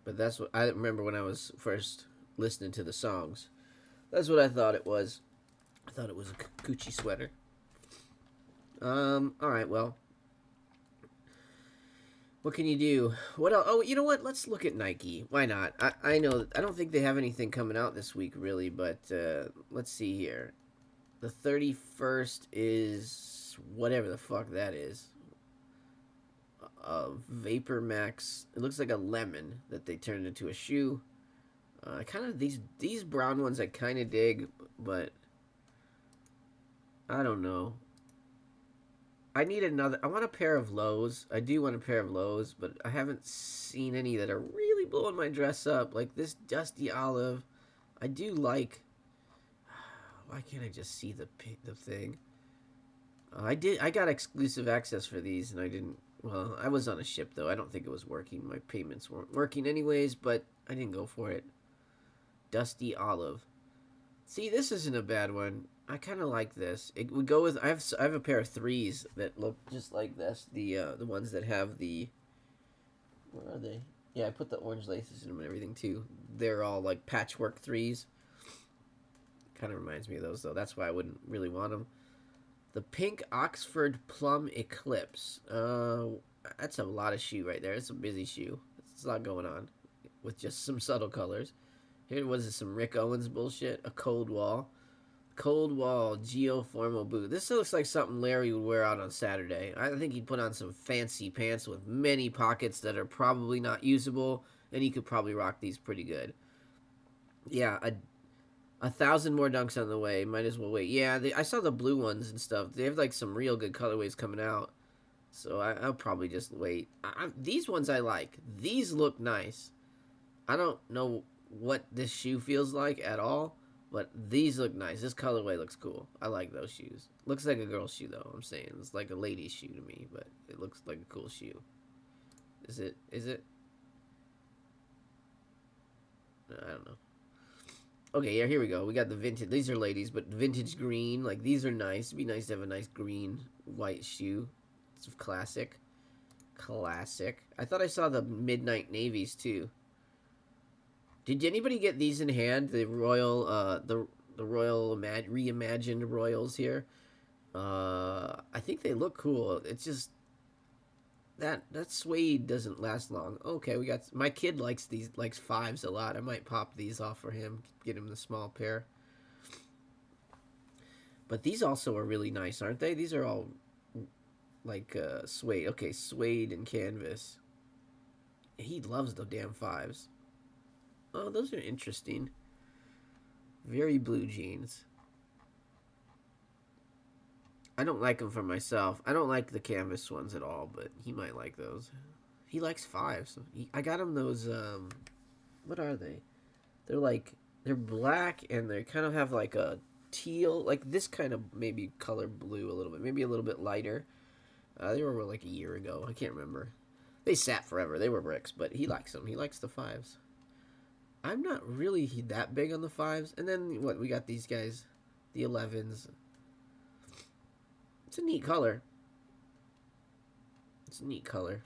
But that's what I remember when I was first listening to the songs. That's what I thought it was. I thought it was a coochie sweater. All right, well. What can you do? What else? Oh, you know what? Let's look at Nike. Why not? I know. I don't think they have anything coming out this week, really, but let's see here. The 31st is whatever the fuck that is. Vapor Max. It looks like a lemon that they turned into a shoe. Kind of these brown ones I kind of dig, but I don't know. I want a pair of lows. I do want a pair of lows, but I haven't seen any that are really blowing my dress up. Like this dusty olive. I do like... Why can't I just see the thing? I got exclusive access for these, and I didn't... Well, I was on a ship, though. I don't think it was working. My payments weren't working anyways, but I didn't go for it. Dusty olive. See, this isn't a bad one. I kind of like this. It would go with... I have a pair of threes that look just like this. The ones that have the... Where are they? Yeah, I put the orange laces in them and everything, too. They're all, like, patchwork threes. Kind of reminds me of those, though. That's why I wouldn't really want them. The pink Oxford Plum Eclipse. That's a lot of shoe right there. It's a busy shoe. It's a lot going on with just some subtle colors. Here was it, some Rick Owens bullshit. A Cold Wall geoformal boot. This looks like something Larry would wear out on Saturday. I think he'd put on some fancy pants with many pockets that are probably not usable, and he could probably rock these pretty good. Yeah, 1,000 more dunks on the way. Might as well wait. Yeah, I saw the blue ones and stuff. They have like some real good colorways coming out, so I'll probably just wait. These ones I like. These look nice. I don't know what this shoe feels like at all, but these look nice. This colorway looks cool. I like those shoes. Looks like a girl's shoe, though, I'm saying. It's like a lady's shoe to me, but it looks like a cool shoe. Is it? I don't know. Okay, yeah, here we go. We got the vintage. These are ladies, but vintage green. Like, these are nice. It'd be nice to have a nice green, white shoe. It's classic. I thought I saw the midnight navies, too. Did anybody get these in hand? The royal, reimagined royals here. I think they look cool. It's just, that suede doesn't last long. Okay, we got my kid likes fives a lot. I might pop these off for him, get him the small pair. But these also are really nice, aren't they? These are all like suede. Okay, suede and canvas. He loves the damn fives. Oh, those are interesting. Very blue jeans. I don't like them for myself. I don't like the canvas ones at all, but he might like those. He likes fives. I got him those, what are they? They're black and they kind of have like a teal, like this kind of maybe color blue a little bit, maybe a little bit lighter. They were like a year ago. I can't remember. They sat forever. They were bricks, but he likes them. He likes the fives. I'm not really that big on the fives. And then what? We got these guys, the 11s. It's a neat color. It's a neat color.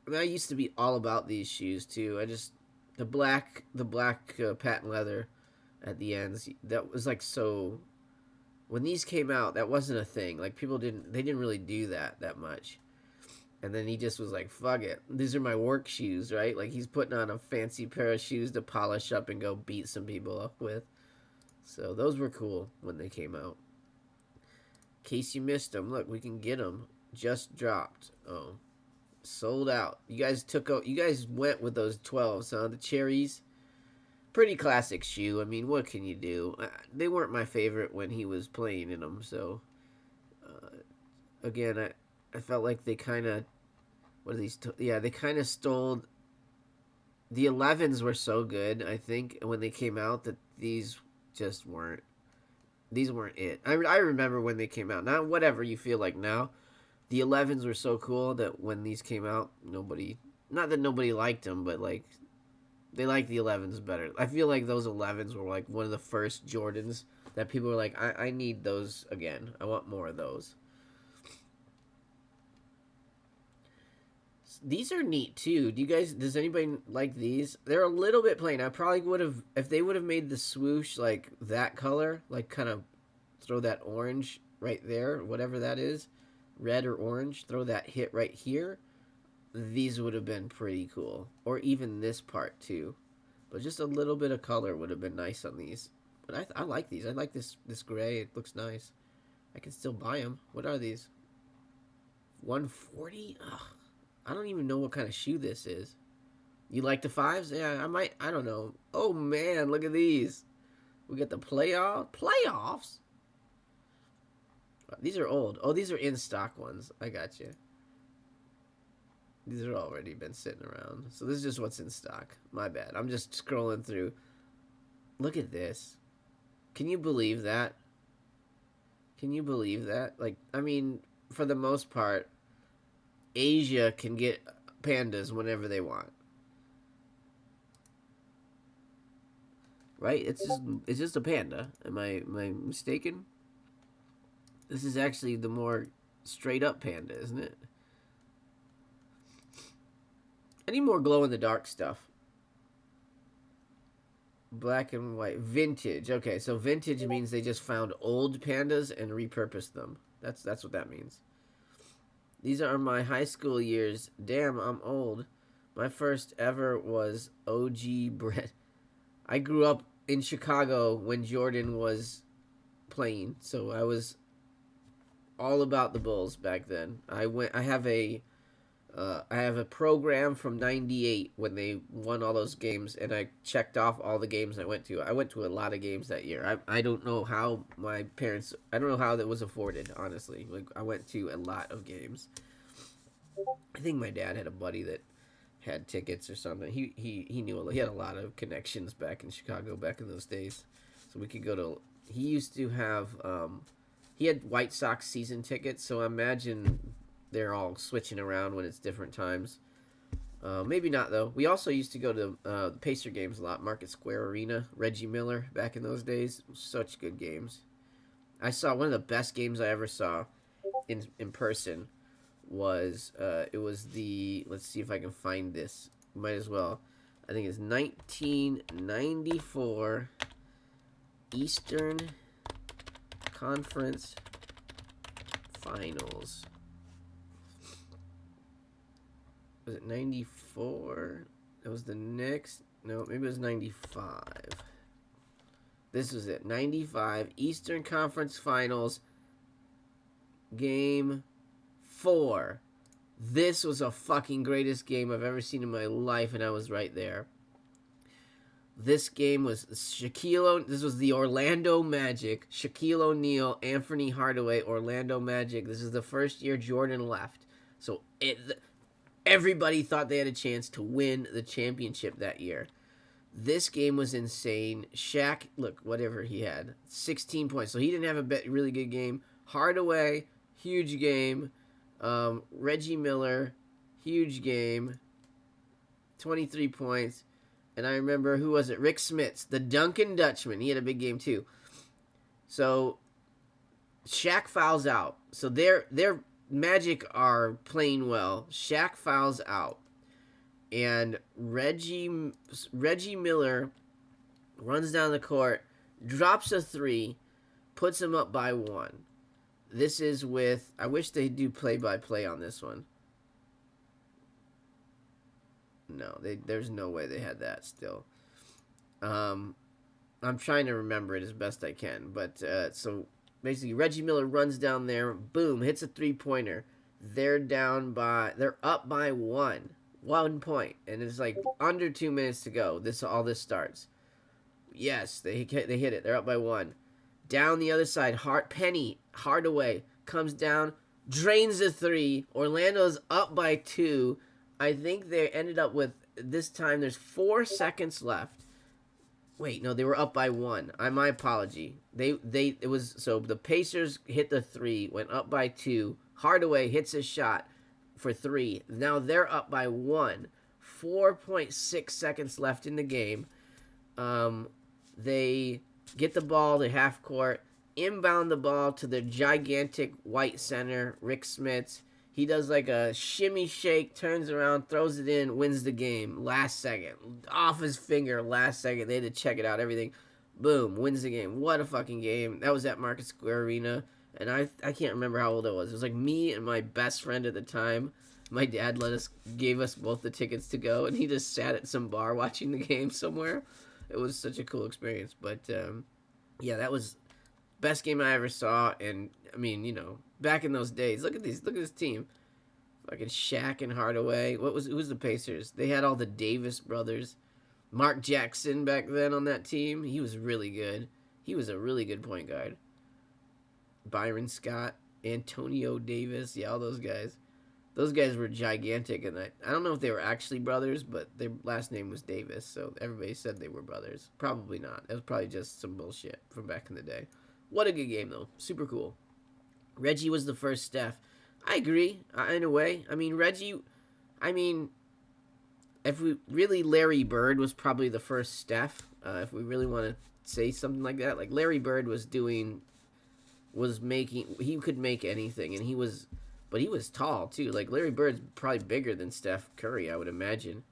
I mean, I used to be all about these shoes too. The black patent leather at the ends. That was like so. When these came out, that wasn't a thing. Like they didn't really do that much. And then he just was like, fuck it. These are my work shoes, right? Like he's putting on a fancy pair of shoes to polish up and go beat some people up with. So those were cool when they came out. In case you missed them, look, we can get them. Just dropped. Oh, sold out. You guys went with those 12s, huh? The cherries. Pretty classic shoe. I mean, what can you do? They weren't my favorite when he was playing in them. So, again, I felt like they kind of, what are these? They kind of stole. The 11s were so good, I think, when they came out that these just weren't. These weren't it. I remember when they came out. Now, whatever you feel like now, the 11s were so cool that when these came out, not that nobody liked them, but like, they liked the 11s better. I feel like those 11s were like one of the first Jordans that people were like, I need those again. I want more of those. These are neat too. Does anybody like these? They're a little bit plain. I probably would have, if they would have made the swoosh like that color, like kind of throw that orange right there, whatever that is, red or orange, throw that hit right here. These would have been pretty cool. Or even this part too. But just a little bit of color would have been nice on these. But I like these. I like this gray. It looks nice. I can still buy them. What are these? 140? Ugh. I don't even know what kind of shoe this is. You like the fives? Yeah, I might. I don't know. Oh, man, look at these. We got the playoffs? These are old. Oh, these are in stock ones. I got you. These are already been sitting around. So this is just what's in stock. My bad. I'm just scrolling through. Look at this. Can you believe that? Can you believe that? Like, I mean, for the most part, Asia can get pandas whenever they want. Right? It's just a panda. Am I mistaken? This is actually the more straight up panda, isn't it? I need more glow in the dark stuff. Black and white. Vintage. Okay, so vintage means they just found old pandas and repurposed them. That's what that means. These are my high school years. Damn, I'm old. My first ever was OG Brett. I grew up in Chicago when Jordan was playing, so I was all about the Bulls back then. I have a program from '98 when they won all those games, and I checked off all the games I went to. I went to a lot of games that year. I don't know how I don't know how that was afforded, honestly. Like, I went to a lot of games. I think my dad had a buddy that had tickets or something. He knew he had a lot of connections back in Chicago back in those days, so we could go to. He used to have he had White Sox season tickets, so I imagine they're all switching around when it's different times. Maybe not, though. We also used to go to Pacer games a lot. Market Square Arena, Reggie Miller, back in those days. Such good games. I saw one of the best games I ever saw in person was, it was the, let's see if I can find this. Might as well. I think it's 1994 Eastern Conference Finals. Was it 94? That was the next. No, maybe it was 95. This was it. 95. Eastern Conference Finals. Game 4. This was a fucking greatest game I've ever seen in my life, and I was right there. This game was this was the Orlando Magic. Shaquille O'Neal, Anthony Hardaway, Orlando Magic. This is the first year Jordan left. So everybody thought they had a chance to win the championship that year. This game was insane. Shaq, look, whatever he had, 16 points. So he didn't have a really good game. Hardaway, huge game. Reggie Miller, huge game. 23 points. And I remember, who was it? Rick Smits, the Duncan Dutchman. He had a big game too. So Shaq fouls out. So their Magic are playing well. Shaq fouls out. And Reggie Miller runs down the court, drops a 3, puts him up by 1. This is with, I wish they do play-by-play on this one. No, there's no way they had that still. I'm trying to remember it as best I can. But, so, basically, Reggie Miller runs down there, boom, hits a 3-pointer. They're up by 1 point. And it's like under 2 minutes to go. All this starts. Yes, they hit it. They're up by 1. Down the other side, Hardaway comes down, drains a 3. Orlando's up by 2. I think they ended up with, this time there's 4 seconds left. Wait, no, they were up by 1. My apology. So the Pacers hit the 3, went up by 2. Hardaway hits a shot for 3. Now they're up by 1. 4.6 seconds left in the game. They get the ball to half court, inbound the ball to the gigantic white center, Rick Smits. He does like a shimmy shake, turns around, throws it in, wins the game. Last second. Off his finger, last second. They had to check it out, everything. Boom, wins the game. What a fucking game. That was at Market Square Arena. And I can't remember how old I was. It was like me and my best friend at the time. My dad gave us both the tickets to go, and he just sat at some bar watching the game somewhere. It was such a cool experience. But, yeah, that was best game I ever saw. And, I mean, you know, back in those days, look at this team. Fucking Shaq and Hardaway. Who was the Pacers? They had all the Davis brothers. Mark Jackson back then on that team. He was really good. He was a really good point guard. Byron Scott, Antonio Davis. Yeah, all those guys. Those guys were gigantic. And I don't know if they were actually brothers, but their last name was Davis. So everybody said they were brothers. Probably not. It was probably just some bullshit from back in the day. What a good game, though. Super cool. Reggie was the first Steph. I agree, in a way. I mean, Larry Bird was probably the first Steph. If we really want to say something like that. Like, Larry Bird he could make anything. And but he was tall, too. Like, Larry Bird's probably bigger than Steph Curry, I would imagine.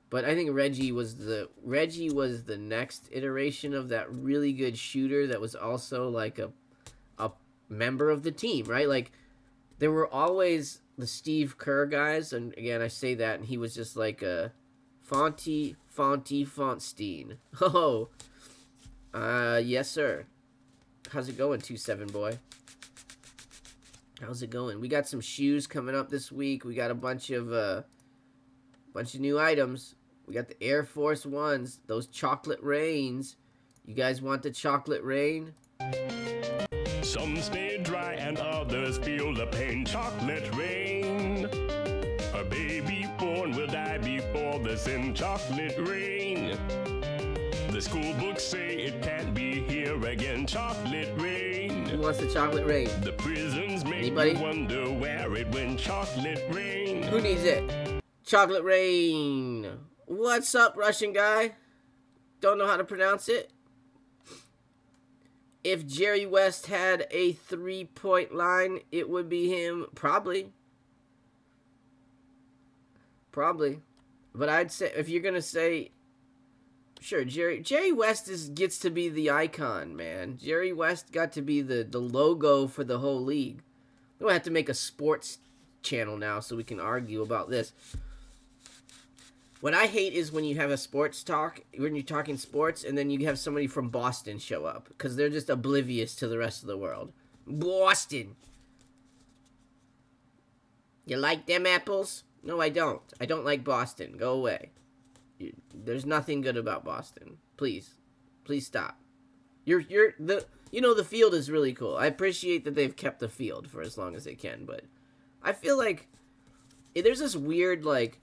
But I think Reggie was the next iteration of that really good shooter that was also like a member of the team, right? Like, there were always the Steve Kerr guys, and again, I say that, and he was just like a Fonstein. Oh, yes, sir. How's it going, 2-7 boy? How's it going? We got some shoes coming up this week. We got a bunch of new items. We got the Air Force 1s, those chocolate rains. You guys want the chocolate rain? Some stay dry and others feel the pain. Chocolate rain. A baby born will die before the sin. Chocolate rain. The school books say it can't be here again. Chocolate rain. Who wants the chocolate rain? The prisons make Anybody? you wonder where it went. Chocolate rain. Who needs it? Chocolate rain. What's up, Russian guy? Don't know how to pronounce it? If Jerry West had a 3-point line, it would be him. Probably. But I'd say, if you're going to say, sure, Jerry West gets to be the icon, man. Jerry West got to be the logo for the whole league. We'll have to make a sports channel now so we can argue about this. What I hate is when you have a sports talk, when you're talking sports, and then you have somebody from Boston show up because they're just oblivious to the rest of the world. Boston. You like them apples? No, I don't. I don't like Boston. Go away. There's nothing good about Boston. Please stop. The field is really cool. I appreciate that they've kept the field for as long as they can, but I feel like there's this weird like.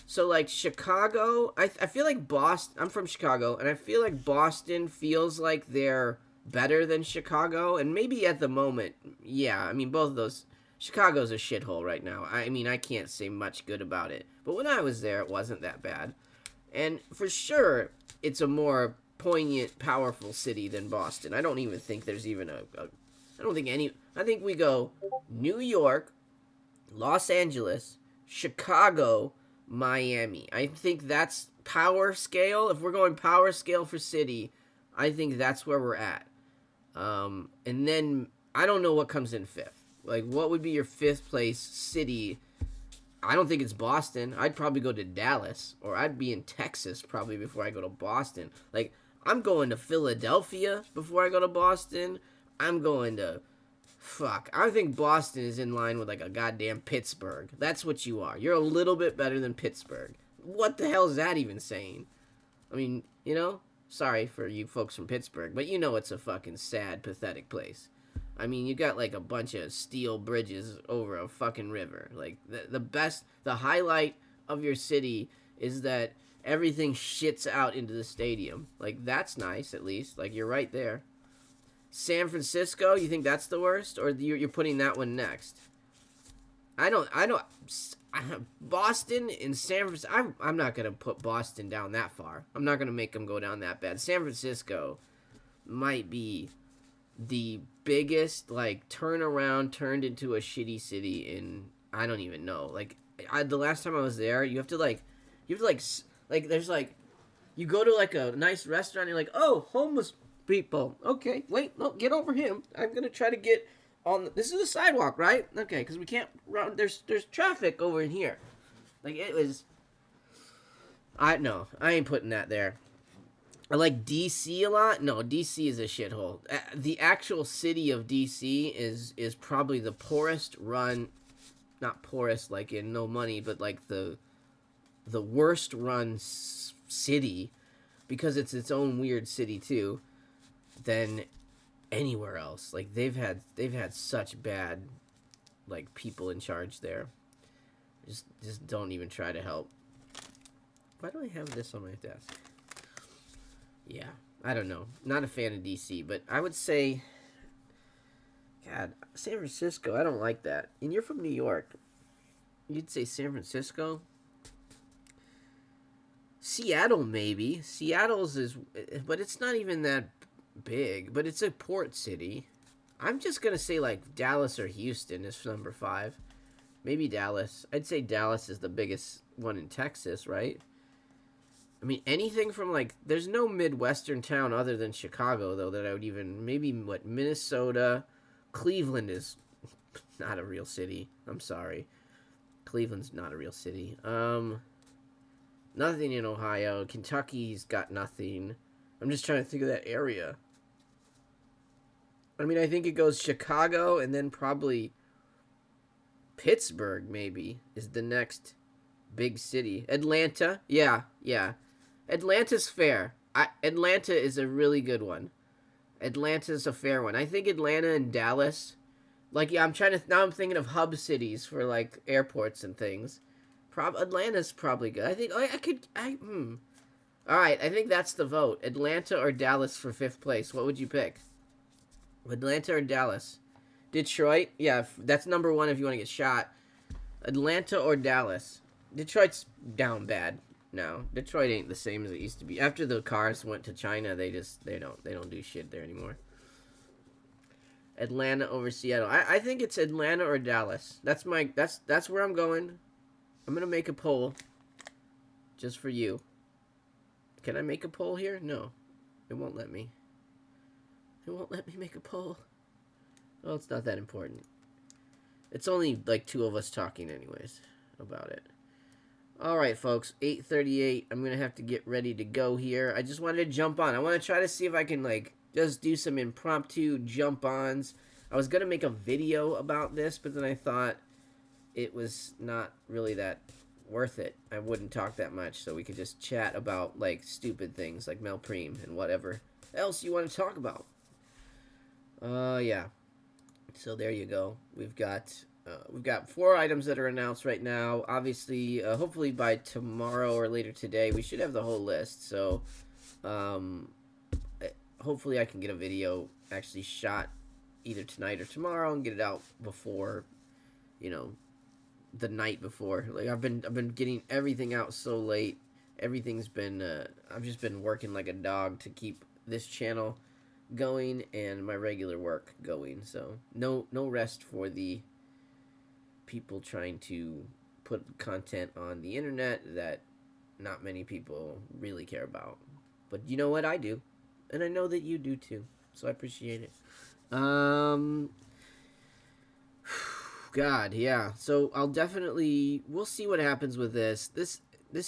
So, like, Chicago, I feel like Boston, I'm from Chicago, and I feel like Boston feels like they're better than Chicago, and maybe at the moment, yeah, I mean, both of those, Chicago's a shithole right now. I mean, I can't say much good about it, but when I was there, it wasn't that bad, and for sure, it's a more poignant, powerful city than Boston. I don't even think there's even I think we go New York, Los Angeles, Chicago, Miami. I think that's power scale. If we're going power scale for city, I think that's where we're at. And then I don't know what comes in fifth. Like, what would be your fifth place city? I don't think it's Boston. I'd probably go to Dallas, or I'd be in Texas probably before I go to Boston. Like, I'm going to Philadelphia before I go to Boston. I'm going to I think Boston is in line with like a goddamn Pittsburgh. That's what you are. You're a little bit better than Pittsburgh. What the hell is that even saying? I mean, sorry for you folks from Pittsburgh, but it's a fucking sad, pathetic place. I mean, you got like a bunch of steel bridges over a fucking river. Like, the highlight of your city is that everything shits out into the stadium. Like, that's nice, at least. Like, you're right there. San Francisco, you think that's the worst, or you're putting that one next? I don't. Boston and San Francisco. I'm not gonna put Boston down that far. I'm not gonna make them go down that bad. San Francisco might be the biggest like turnaround turned into a shitty city in I don't even know. Like the last time I was there, you have to there's like you go to like a nice restaurant, and you're like, oh, homeless people. Okay, wait, no, get over him. I'm gonna try to get on. This is a sidewalk, right? Okay, because we can't run. There's traffic over in here. Like it was. I ain't putting that there. I like DC a lot. No, DC is a shithole. The actual city of DC is probably the poorest run. Not poorest like in no money, but like the worst run city, because it's its own weird city too, than anywhere else. Like they've had such bad like people in charge there. Just don't even try to help. Why do I have this on my desk? Yeah, I don't know. Not a fan of DC, but I would say, God, San Francisco, I don't like that. And you're from New York. You'd say San Francisco? Seattle, maybe. Seattle's but it's not even that big, but it's a port city. I'm just going to say, like, Dallas or Houston is number 5. Maybe Dallas. I'd say Dallas is the biggest one in Texas, right? I mean, anything from, like, there's no Midwestern town other than Chicago, though, that I would even, maybe, Minnesota. Cleveland is not a real city. I'm sorry. Cleveland's not a real city. Nothing in Ohio. Kentucky's got nothing. I'm just trying to think of that area. I mean, I think it goes Chicago and then probably Pittsburgh, maybe, is the next big city. Atlanta. Yeah. Atlanta's fair. Atlanta is a really good one. Atlanta's a fair one. I think Atlanta and Dallas. Like, yeah, now I'm thinking of hub cities for, like, airports and things. Atlanta's probably good. I think, All right, I think that's the vote. Atlanta or Dallas for 5th place. What would you pick? Atlanta or Dallas? Detroit? Yeah, that's number 1 if you want to get shot. Atlanta or Dallas? Detroit's down bad now. Detroit ain't the same as it used to be. After the cars went to China, they don't do shit there anymore. Atlanta over Seattle. I think it's Atlanta or Dallas. That's where I'm going. I'm gonna make a poll just for you. Can I make a poll here? No. It won't let me. It won't let me make a poll. Well, it's not that important. It's only like 2 of us talking anyways about it. All right, folks, 8:38. I'm going to have to get ready to go here. I just wanted to jump on. I want to try to see if I can, like, just do some impromptu jump-ons. I was going to make a video about this, but then I thought it was not really that worth it. I wouldn't talk that much, so we could just chat about, like, stupid things like Melpreem and whatever else you want to talk about. Yeah. So there you go. We've got 4 items that are announced right now. Obviously, hopefully by tomorrow or later today, we should have the whole list. So, hopefully I can get a video actually shot either tonight or tomorrow and get it out before, the night before. Like I've been getting everything out so late. Everything's been I've just been working like a dog to keep this channel going and my regular work going. So no rest for the people trying to put content on the internet that not many people really care about. But you know what? I do. And I know that you do too. So I appreciate it. God, yeah. So we'll see what happens with this. This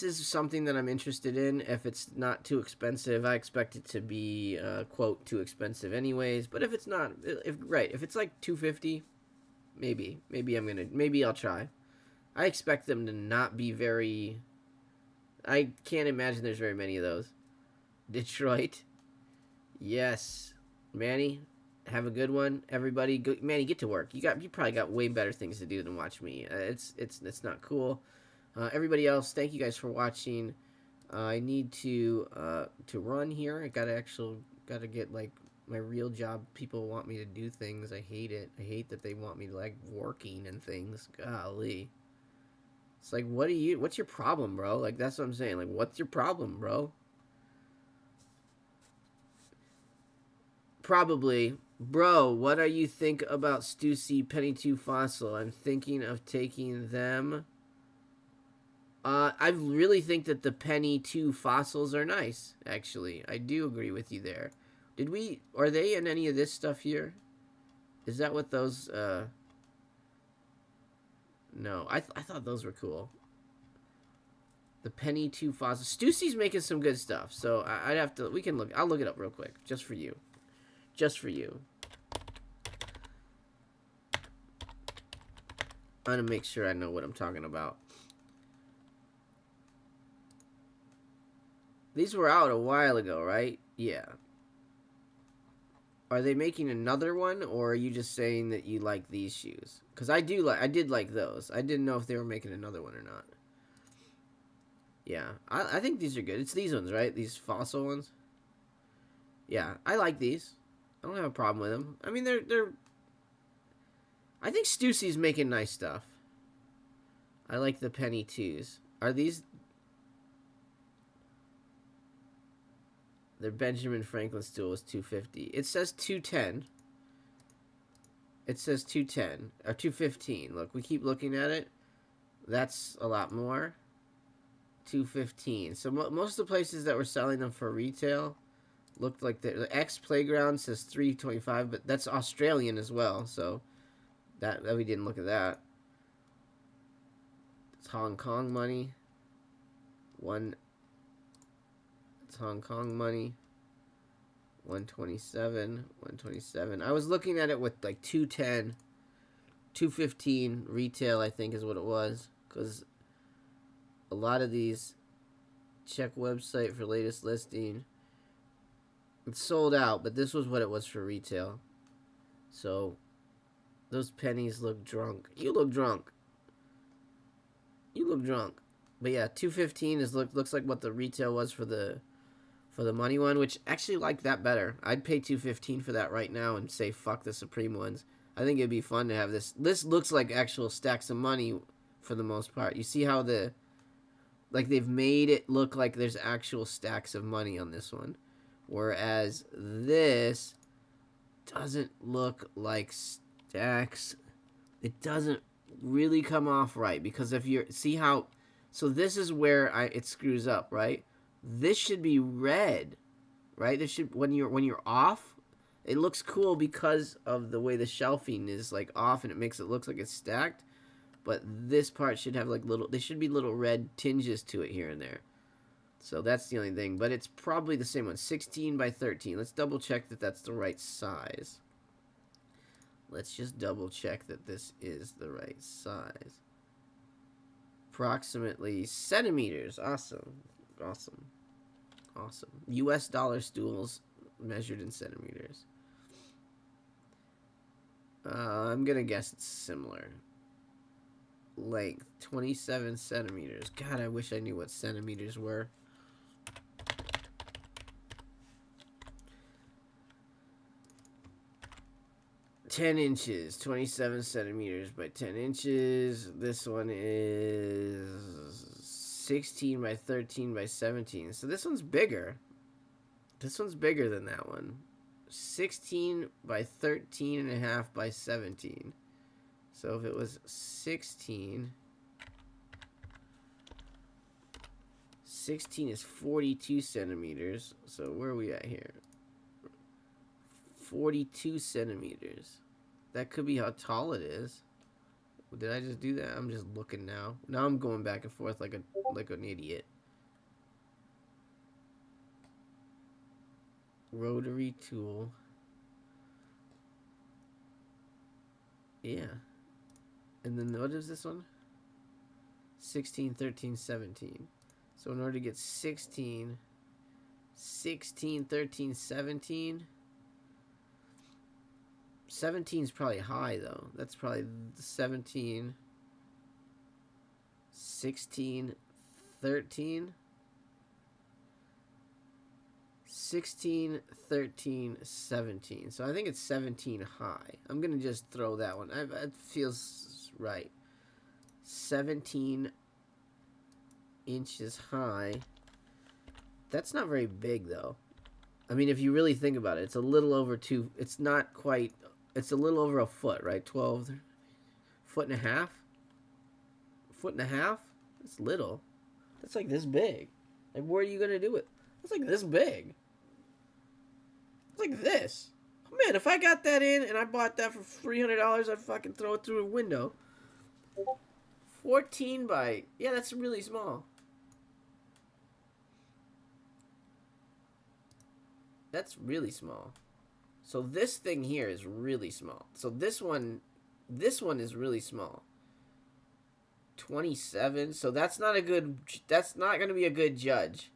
is something that I'm interested in. If it's not too expensive, I expect it to be, quote, too expensive anyways. But if it's not, if it's like $250, maybe I'll try. I expect them to not be very, I can't imagine there's very many of those. Detroit. Yes. Manny, have a good one. Everybody, Manny, get to work. You probably got way better things to do than watch me. It's not cool. Everybody else, thank you guys for watching. I need to run here. I gotta get like my real job. People want me to do things. I hate it. I hate that they want me to like working and things. Golly. It's like, what's your problem, bro? Like, that's what I'm saying. Like, what's your problem, bro? Probably. Bro, what do you think about Stussy Penny 2 Fossil? I'm thinking of taking them. I really think that the Penny 2 Fossils are nice, actually. I do agree with you there. Are they in any of this stuff here? Is that what those, No, I thought those were cool. The Penny 2 Fossils. Stussy's making some good stuff, so I'd have to, I'll look it up real quick, just for you. Just for you. I'm gonna make sure I know what I'm talking about. These were out a while ago, right? Yeah. Are they making another one, or are you just saying that you like these shoes? Because I did like those. I didn't know if they were making another one or not. Yeah, I think these are good. It's these ones, right? These Fossil ones. Yeah, I like these. I don't have a problem with them. I mean, they're. I think Stussy's making nice stuff. I like the Penny 2s. Are these? Their Benjamin Franklin stool is $250. It says $210. It says $210 or $215. Look, we keep looking at it. That's a lot more. $215. So most of the places that were selling them for retail looked like the X Playground says $325, but that's Australian as well. So that we didn't look at that. It's Hong Kong money. It's Hong Kong money. 127. I was looking at it with like 210, 215 retail, I think is what it was, because a lot of these, check website for latest listing. It's sold out, but this was what it was for retail. So those pennies look drunk. You look drunk. But yeah, 215 looks like what the retail was for the money one, which actually like that better. I'd pay $215 for that right now and say fuck the Supreme ones. I think it'd be fun to have this. This looks like actual stacks of money for the most part. You see how they've made it look like there's actual stacks of money on this one. Whereas this doesn't look like stacks. It doesn't really come off right, because if you're, see how, so this is where it screws up, right? This should be red, right? This should, when you're off, it looks cool because of the way the shelving is like off and it makes it look like it's stacked. but this part should have like little, they should be little red tinges to it here and there. So that's the only thing, but it's probably the same one, 16 by 13. Let's double check that that's the right size. Let's just double check that this is the right size. Approximately centimeters. Awesome. Awesome. Awesome. US dollar stools measured in centimeters. I'm gonna guess it's similar. Length 27 centimeters. God, I wish I knew what centimeters were. $10 inches, 27 centimeters by 10 inches. This one is 16 by 13 by 17. So this one's bigger. This one's bigger than that one. 16 by 13 and a half by 17. So if it was 16 is 42 centimeters. So where are we at here? 42 centimeters. That could be how tall it is. Did I just do that? I'm just looking now. Now I'm going back and forth like an idiot. Rotary tool. Yeah. And then what is this one? 16, 13, 17. So in order to get 16, 13, 17. 17 is probably high though. That's probably 17, 16, 13. 16, 13, 17. So I think it's 17 high. I'm going to just throw that one. It feels right. 17 inches high. That's not very big though. I mean, if you really think about it, it's a little over two. It's not quite. It's a little over a foot, right? 12, foot and a half. Foot and a half. It's little. That's like this big. Like, where are you gonna do it? It's like this big. It's like this. Man, if I got that in and I bought that for $300, I'd fucking throw it through a window. 14 by, yeah, that's really small. That's really small. So this thing here is really small. So this one is really small. 27. So that's not going to be a good judge.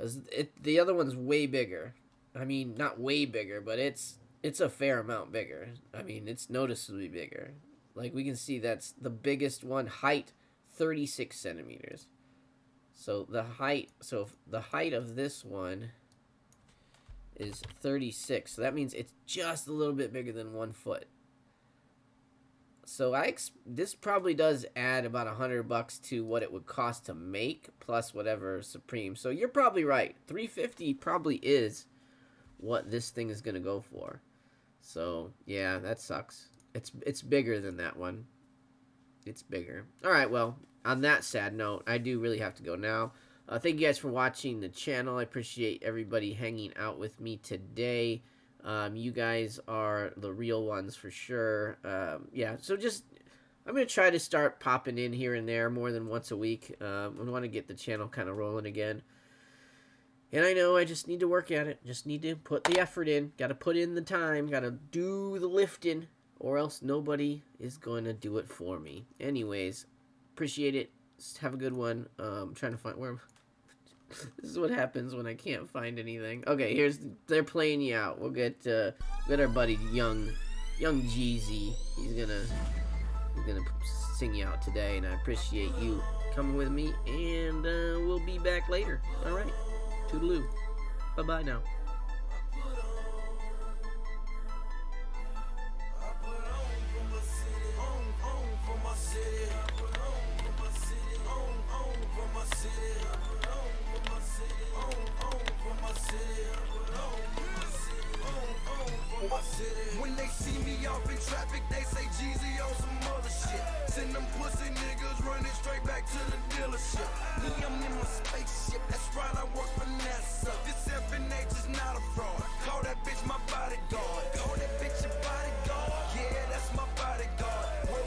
Cuz the other one's way bigger. I mean, not way bigger, but it's a fair amount bigger. I mean, it's noticeably bigger. Like we can see that's the biggest one, height 36 centimeters. So the height of this one is 36. So that means it's just a little bit bigger than 1 foot. So this probably does add about $100 to what it would cost to make, plus whatever Supreme. So you're probably right. $350 probably is what this thing is gonna go for. So yeah, that sucks. It's bigger than that one. It's bigger. All right. Well, on that sad note, I do really have to go now. Thank you guys for watching the channel. I appreciate everybody hanging out with me today. You guys are the real ones for sure. Yeah, so I'm going to try to start popping in here and there more than once a week. I want to get the channel kind of rolling again. And I know I just need to work at it. Just need to put the effort in. Got to put in the time. Got to do the lifting. Or else nobody is going to do it for me. Anyways, appreciate it. Have a good one. I'm trying to find where... This is what happens when I can't find anything. Okay, they're playing you out. We'll get our buddy Young Jeezy. He's gonna sing you out today, and I appreciate you coming with me. And we'll be back later. All right, toodaloo. Bye bye now.